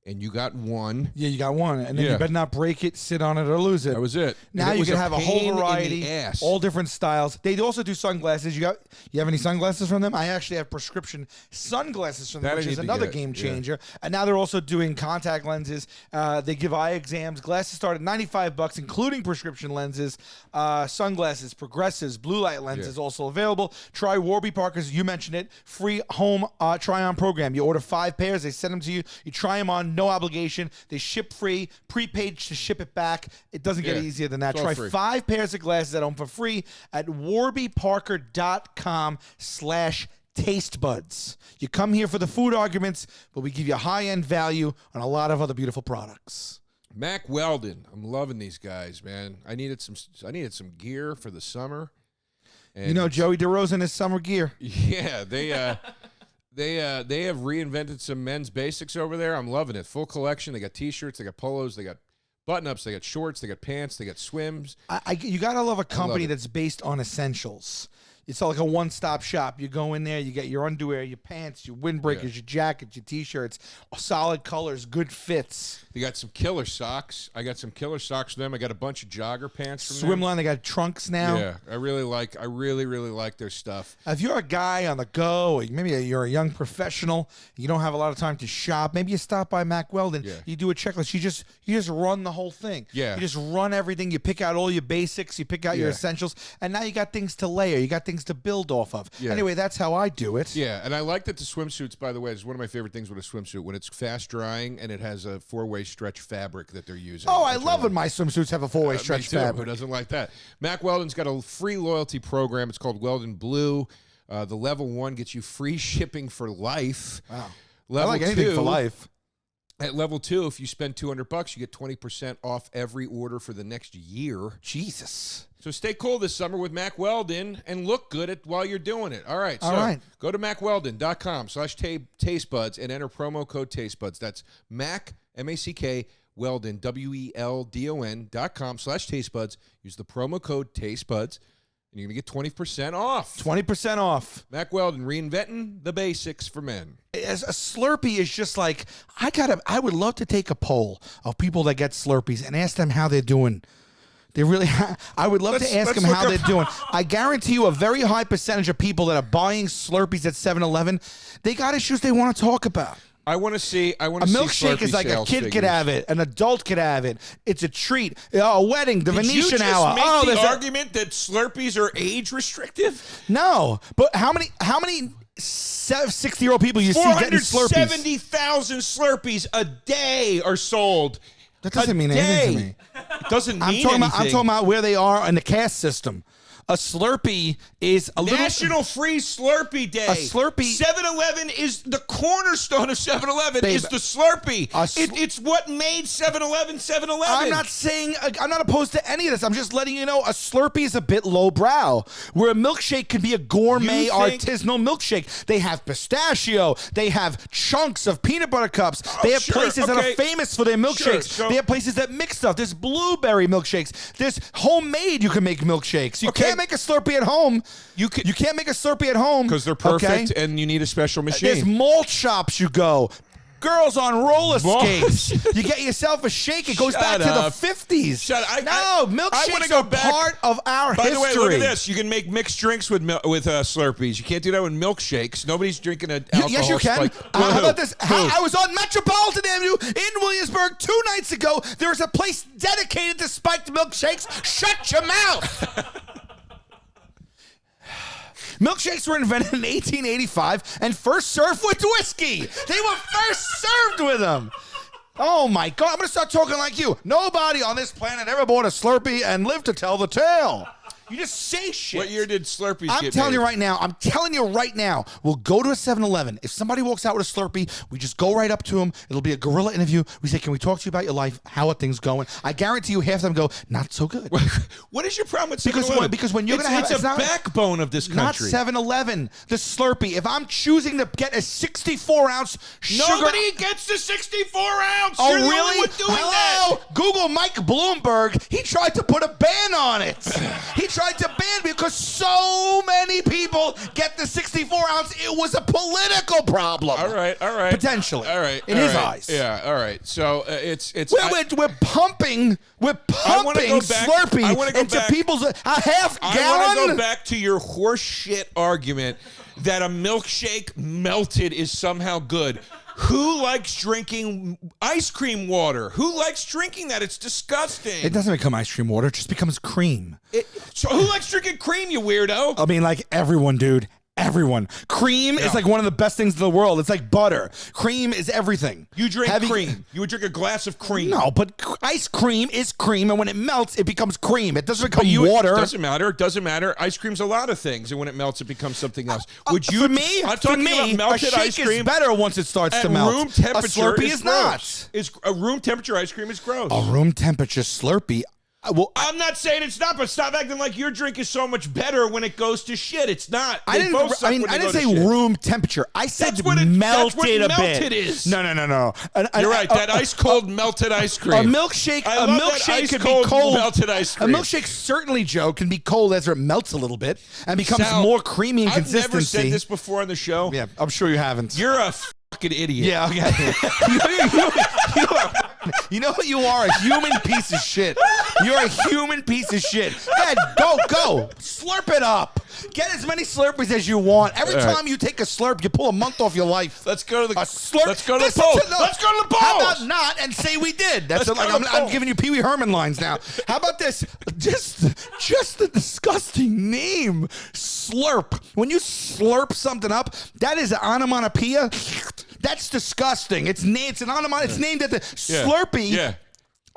and you got one. Yeah, you got one, and then Yeah. you better not break it, sit on it, or lose it. That was it. Now And it you was can a have a pain whole in the variety, ass. all different styles. They also do sunglasses. You have any sunglasses from them? I actually have prescription sunglasses from them, That I which is need to another get, game yeah. changer. And now they're also doing contact lenses. They give eye exams. Glasses start at $95, including prescription lenses. Sunglasses, progressives, blue light lenses also available. Try Warby Parker's. You mentioned it. Free home try-on program. You order 5 pairs. They send them to you. You try them on, no obligation. They ship free, prepaid to ship it back. It doesn't get Yeah, easier than that. it's all Try free. 5 pairs of glasses at home for free at warbyparker.com/tastebuds. You come here for the food arguments, but we give you high-end value on a lot of other beautiful products. Mack Weldon. I'm loving these guys, man. I needed some gear for the summer. And You know Joey DeRosa in his summer gear. Yeah, they have reinvented some men's basics over there. I'm loving it. Full collection. They got T-shirts, they got polos, they got button-ups, they got shorts, they got pants, they got swims. You gotta love a company it. that's based on essentials. It's like a one-stop shop. You go in there, you get your underwear, your pants, your windbreakers, your jackets, your T-shirts, solid colors, good fits. They got some killer socks. I got some killer socks from them. I got a bunch of jogger pants from them. Swimline, they got trunks now. Yeah, I really like their stuff. If you're a guy on the go, or maybe you're a young professional, you don't have a lot of time to shop, maybe you stop by Mack Weldon, Yeah. you do a checklist, you just run the whole thing. Yeah. You just run everything, you pick out all your basics, you pick out your Yeah. essentials, and now you got things to layer, you got things to build off of. Yeah. Anyway, that's how I do it. Yeah, and I like that the swimsuits, by the way, is one of my favorite things with a swimsuit, when it's fast drying and it has a 4-way stretch fabric that they're using. Oh, I which love when my swimsuits have a 4-way stretch me too. Who fabric. doesn't like that? Mack Weldon's got a free loyalty program. It's called Weldon Blue. The level 1 gets you free shipping for life. Wow. Level I like anything 2, for life. At level 2, if you spend $200, you get 20% off every order for the next year. Jesus. So stay cool this summer with Mack Weldon and look good while you're doing it. All right. So All right. go to MackWeldon.com/tastebuds and enter promo code tastebuds. That's Mack, M-A-C-K, Weldon, WELDON.com/tastebuds. Use the promo code tastebuds. and you're going to get 20% off. 20% off. Mack Weldon, reinventing the basics for men. As a Slurpee is just like, I would love to take a poll of people that get Slurpees and ask them how they're doing. They really, I would love to ask them how they're doing. I guarantee you a very high percentage of people that are buying Slurpees at 7-Eleven, they got issues they want to talk about. I want to see. A milkshake is like a kid could have it, an adult could have it. It's a treat. A wedding, the Venetian hour. Oh, there's argument that Slurpees are age restrictive. No, but how many 60-year-old people you see getting Slurpees? 470,000 Slurpees a day are sold. That doesn't mean anything to me. It doesn't mean anything. I'm talking about where they are in the caste system. A Slurpee is a National Free Slurpee Day. A Slurpee. 7-Eleven is the cornerstone of 7-Eleven. Is the Slurpee. It's what made 7-Eleven 7-Eleven. I'm not saying I'm not opposed to any of this. I'm just letting you know a Slurpee is a bit lowbrow. Where a milkshake can be a gourmet artisanal milkshake. They have pistachio. They have chunks of peanut butter cups. They have places that are famous for their milkshakes. So they have places that mix stuff. There's blueberry milkshakes. There's homemade. You can make milkshakes. You can't make a Slurpee at home. You can't make a Slurpee at home because they're perfect, and you need a special machine. There's malt shops you go. Girls on roller skates. You get yourself a shake. It goes back to the 50s. Milkshakes are part of our history. By the way, look at this. You can make mixed drinks with Slurpees. You can't do that with milkshakes. Nobody's drinking an alcohol. Yes, you can. How about this? I was on Metropolitan Avenue in Williamsburg 2 nights ago. There was a place dedicated to spiked milkshakes. Shut your mouth. Milkshakes were invented in 1885 and first served with whiskey. They were first served with them. Oh, my God. I'm going to start talking like you. Nobody on this planet ever bought a Slurpee and lived to tell the tale. You just say shit. What year did Slurpees I'm telling you right now, we'll go to a 7-Eleven. If somebody walks out with a Slurpee, we just go right up to them. It'll be a guerrilla interview. We say, can we talk to you about your life? How are things going? I guarantee you half of them go, not so good. What is your problem with 7-Eleven? Because when you're going to have... It's a backbone of this country. Not 7-Eleven. The Slurpee. If I'm choosing to get a 64-ounce sugar... Nobody gets the 64-ounce. Oh, You're really? the only one doing that. Google Mike Bloomberg. He tried to put a ban on it. He tried to ban because so many people get the 64-ounce. It was a political problem. All right. Potentially. All right. In his eyes. Yeah. All right. So it's. We're pumping Slurpee into people's a half gallon. I want to go back to your horse shit argument that a milkshake melted is somehow good. Who likes drinking ice cream water? Who likes drinking that? It's disgusting. It doesn't become ice cream water. It just becomes cream. So who likes drinking cream, you weirdo? I mean, like everyone, dude. Everyone. Cream is like one of the best things in the world. It's like butter. Cream is everything. You drink cream. You would drink a glass of cream. No, but ice cream is cream, and when it melts, it becomes cream. It doesn't become water. It doesn't matter. It doesn't matter. Ice cream's a lot of things, and when it melts, it becomes something else. Would you? For me, I'm talking about melted a ice shake cream is better once it starts to melt. Room temperature a Slurpee is not. A room temperature ice cream is gross. A room temperature Slurpee. Well, I'm not saying it's not, but stop acting like your drink is so much better when it goes to shit. It's not. I didn't say room temperature. I said that's what melted a bit. Melted is. No. You're right. That ice cold melted ice cream. A milkshake could be cold. Melted ice cream. A milkshake certainly, Joe, can be cold as it melts a little bit and becomes more creamy in consistency. I've never said this before on the show. Yeah, I'm sure you haven't. You're a fucking idiot. Yeah, okay. You know what you are? A human piece of shit. You're a human piece of shit. Go. Slurp it up. Get as many Slurpees as you want. Every time you take a slurp, you pull a month off your life. Let's go to the slurp. Let's go to the polls. Let's go to the polls. How about not and say we did? That's I'm giving you Pee Wee Herman lines now. How about this? Just the disgusting name, slurp. When you slurp something up, that is an onomatopoeia. That's disgusting. It's named at the Slurpee. Yeah.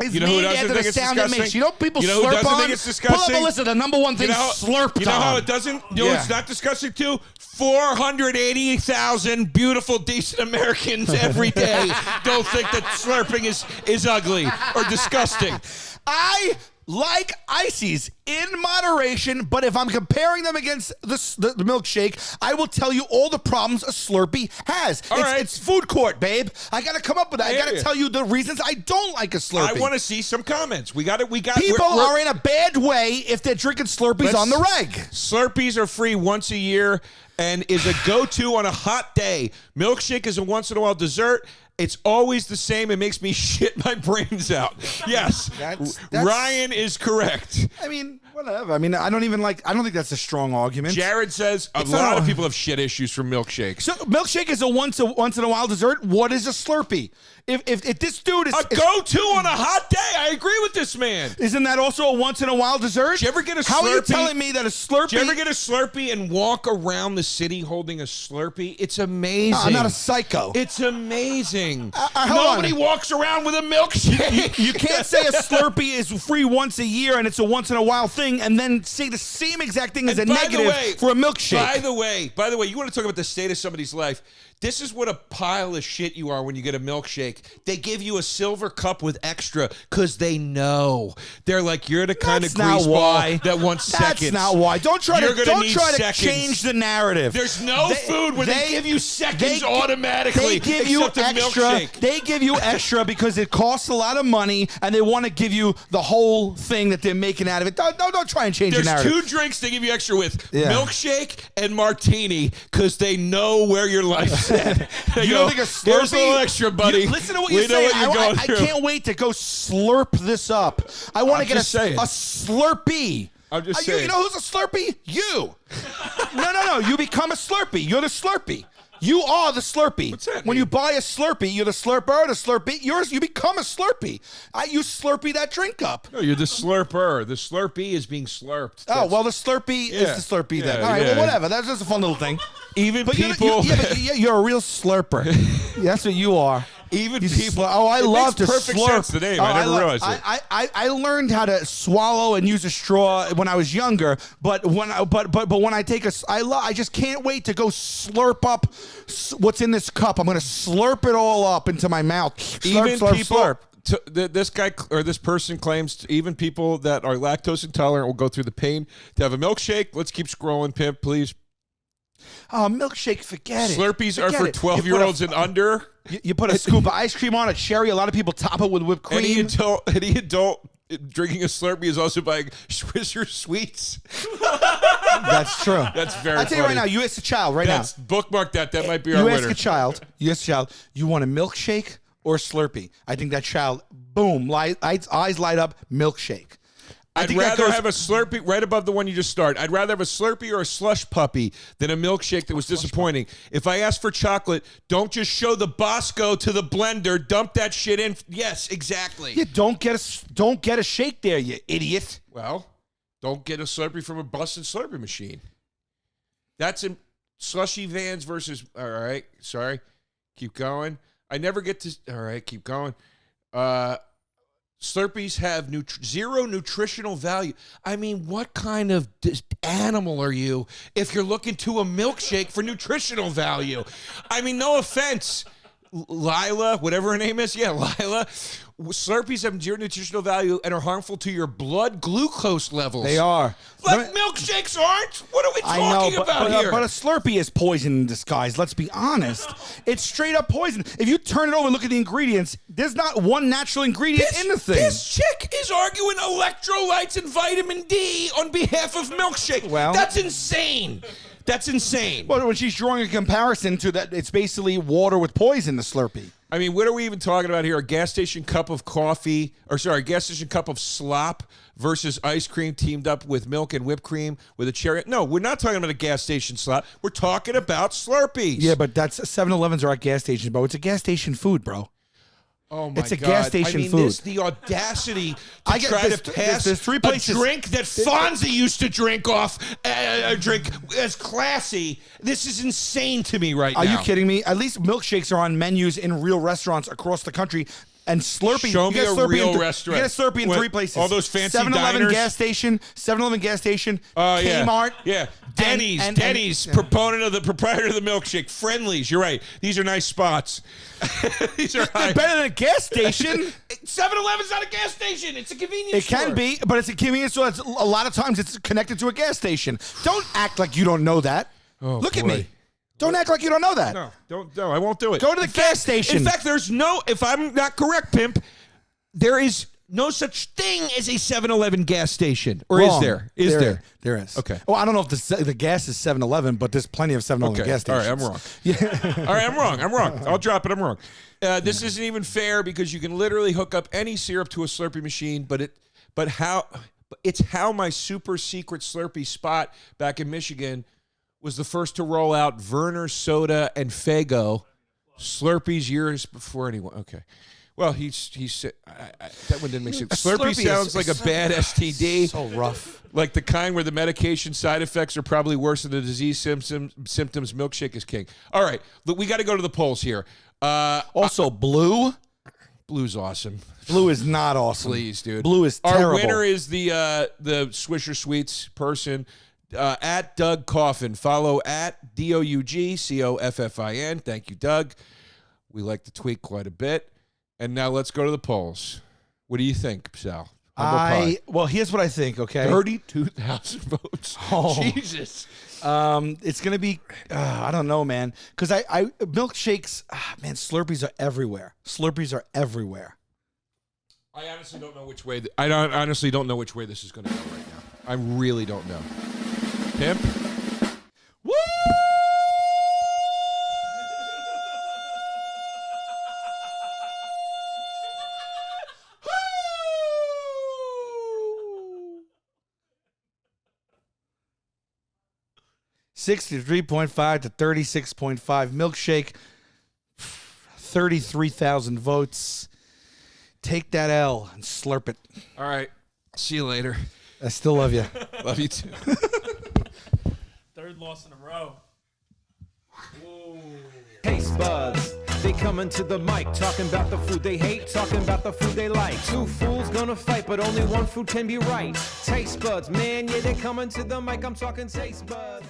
It's you know who named doesn't after think the it's sound it disgusting? makes. You know people you know slurp who doesn't on? think it's disgusting? Pull up a list of the number one thing slurped on. You know how it doesn't? You know it's not disgusting too? 480,000 beautiful, decent Americans every day don't think that slurping is ugly or disgusting. I like ices in moderation, but if I'm comparing them against the milkshake, I will tell you all the problems a Slurpee has. It's food court, babe. I got to come up with that. I got to tell you the reasons I don't like a Slurpee. I want to see some comments. We got. People are in a bad way if they're drinking Slurpees on the reg. Slurpees are free once a year and is a go-to on a hot day. Milkshake is a once-in-a-while dessert. It's always the same. It makes me shit my brains out. Yes, that's Ryan is correct. I mean, whatever. I mean, I don't think that's a strong argument. Jared says a lot of people have shit issues from milkshakes. So milkshake is a once in a while dessert. What is a Slurpee? If this dude is a go-to on a hot day, I agree with this man. Isn't that also a once in a while dessert? Did you ever get a Slurpee? How are you telling me that a Slurpee? Did you ever get a Slurpee and walk around the city holding a Slurpee? It's amazing. I'm not a psycho. It's amazing. Nobody walks around with a milkshake. You can't say a Slurpee is free once a year and it's a once in a while thing, and then say the same exact thing as a negative for a milkshake. By the way, you want to talk about the state of somebody's life? This is what a pile of shit you are when you get a milkshake. They give you a silver cup with extra because they know. They're like, you're the kind of greaseball that wants seconds. That's not why. Don't try to change the narrative. There's no food where they give you seconds automatically. They give you extra. They give you extra because it costs a lot of money and they want to give you the whole thing that they're making out of it. Don't try and change the narrative. There's 2 drinks they give you extra with. Milkshake and martini because they know where your life's at. You don't think a Slurpee? Here's a little extra, buddy. Listen to what you're saying. I can't wait to go slurp this up. I want to get a Slurpee. I'm just saying. You know who's a Slurpee? You. No. You become a Slurpee. You're the Slurpee. You are the Slurpee. What's that mean? When you buy a Slurpee, you're the slurper, the Slurpee. You become a Slurpee. You Slurpee that drink up. No, you're the slurper. The Slurpee is being slurped. The Slurpee is the Slurpee then. All right, well, whatever. That's just a fun little thing. You're a real slurper. That's what you are. Even people. I love to perfect slurp. Sense today. I never realized it. I learned how to swallow and use a straw when I was younger. But when I take I just can't wait to go slurp up what's in this cup. I'm going to slurp it all up into my mouth. Slurp. This guy or this person claims even people that are lactose intolerant will go through the pain to have a milkshake. Let's keep scrolling, pimp, please. Oh, milkshake, forget it. Slurpees are for 12-year-olds and under. You put a scoop of ice cream on a cherry. A lot of people top it with whipped cream. Any adult drinking a Slurpee is also buying Swisher Sweets. That's true. That's very funny. I'll tell you right now, you ask a child Bookmark that. That might be our winner. You ask a child, you want a milkshake or a Slurpee? I think that child, boom, eyes light up, milkshake. I'd rather have a Slurpee right above the one you just started. I'd rather have a Slurpee or a slush puppy than a milkshake that was disappointing. If I ask for chocolate, don't just show the Bosco to the blender. Dump that shit in. Yes, exactly. Yeah, don't get a shake there, you idiot. Well, don't get a Slurpee from a busted Slurpee machine. That's in slushy vans versus. All right, sorry. Keep going. I never get to. All right, keep going. Slurpees have zero nutritional value. I mean, what kind of animal are you if you're looking to a milkshake for nutritional value? I mean, no offense. Lila, whatever her name is. Yeah, Lila. Slurpees have zero nutritional value and are harmful to your blood glucose levels. They are. Like milkshakes aren't? What are we talking about here? But a Slurpee is poison in disguise. Let's be honest. It's straight up poison. If you turn it over and look at the ingredients, there's not one natural ingredient in the thing. This chick is arguing electrolytes and vitamin D on behalf of milkshake. Well, that's insane. That's insane. Well, when she's drawing a comparison to that, it's basically water with poison, the Slurpee. I mean, what are we even talking about here? A gas station cup of coffee, a gas station cup of slop versus ice cream teamed up with milk and whipped cream with a cherry. No, we're not talking about a gas station slop. We're talking about Slurpees. Yeah, but that's 7-Elevens are at gas stations, bro. It's a gas station food, bro. Oh my God. It's a gas station food. The audacity to try to pass there's 3 places. A drink that Fonzie used to drink off, a drink as classy. This is insane to me right now. Are you kidding me? At least milkshakes are on menus in real restaurants across the country. And Slurpee. Show you me get a Slurpee real in restaurant. You get Slurpee in What, 3 places. all those fancy 7-Eleven diners? gas station, 7-Eleven gas station, Oh, yeah. Kmart. Yeah. Denny's. and- Denny's, proponent of the proprietor of the milkshake. Friendlies. You're right. These are nice spots. These are They're better than a gas station. 7-Eleven's not a gas station. It's a convenience It store. can be, but it's a convenience store. That's, a lot of times it's connected to a gas station. Don't act like you don't know that. Oh, Look at boy. me. Don't act like you don't know that. No, I won't do it. Go to the gas station. In fact, there's no, if I'm not correct, Pimp, there is no such thing as a 7-Eleven gas station. Or Wrong. is there? Is there? There is. Okay. Well, I don't know if the gas is 7-Eleven, but there's plenty of 7-Eleven Okay. gas All stations. right, I'm wrong. All right, I'm wrong. I'll drop it. I'm wrong. This isn't even fair because you can literally hook up any syrup to a Slurpee machine, but it's how my super secret Slurpee spot back in Michigan was the first to roll out Werner Soda and Faygo Slurpees years before anyone. Okay. Well, he said that one didn't make sense. Slurpee sounds like a bad STD. So rough. Like the kind where the medication side effects are probably worse than the disease symptoms. Milkshake is king. All right, look, we got to go to the polls here. Also, Blue. Blue's awesome. Blue is not awesome. Please, dude. Blue is terrible. Our winner is the Swisher Sweets person. At Doug Coffin. Follow at DOUGCOFFIN. Thank you, Doug. We like to tweet quite a bit. And now let's go to the polls. What do you think, Sal? Well, here's what I think, okay? 32,000 votes. Oh. Jesus. It's going to be, I don't know, man. Because milkshakes, man, Slurpees are everywhere. Slurpees are everywhere. I honestly don't know which way. Honestly don't know which way this is going to go right now. I really don't know. Pimp. Woo! $63.5 to 36.5. Milkshake, 33,000 votes. Take that L and slurp it. All right. See you later. I still love you. Love you too. Third loss in a row. Taste buds, they coming to the mic, talking about the food they hate, talking about the food they like. Two fools gonna fight, but only one food can be right. Taste buds, man, yeah, they coming to the mic. I'm talking taste buds.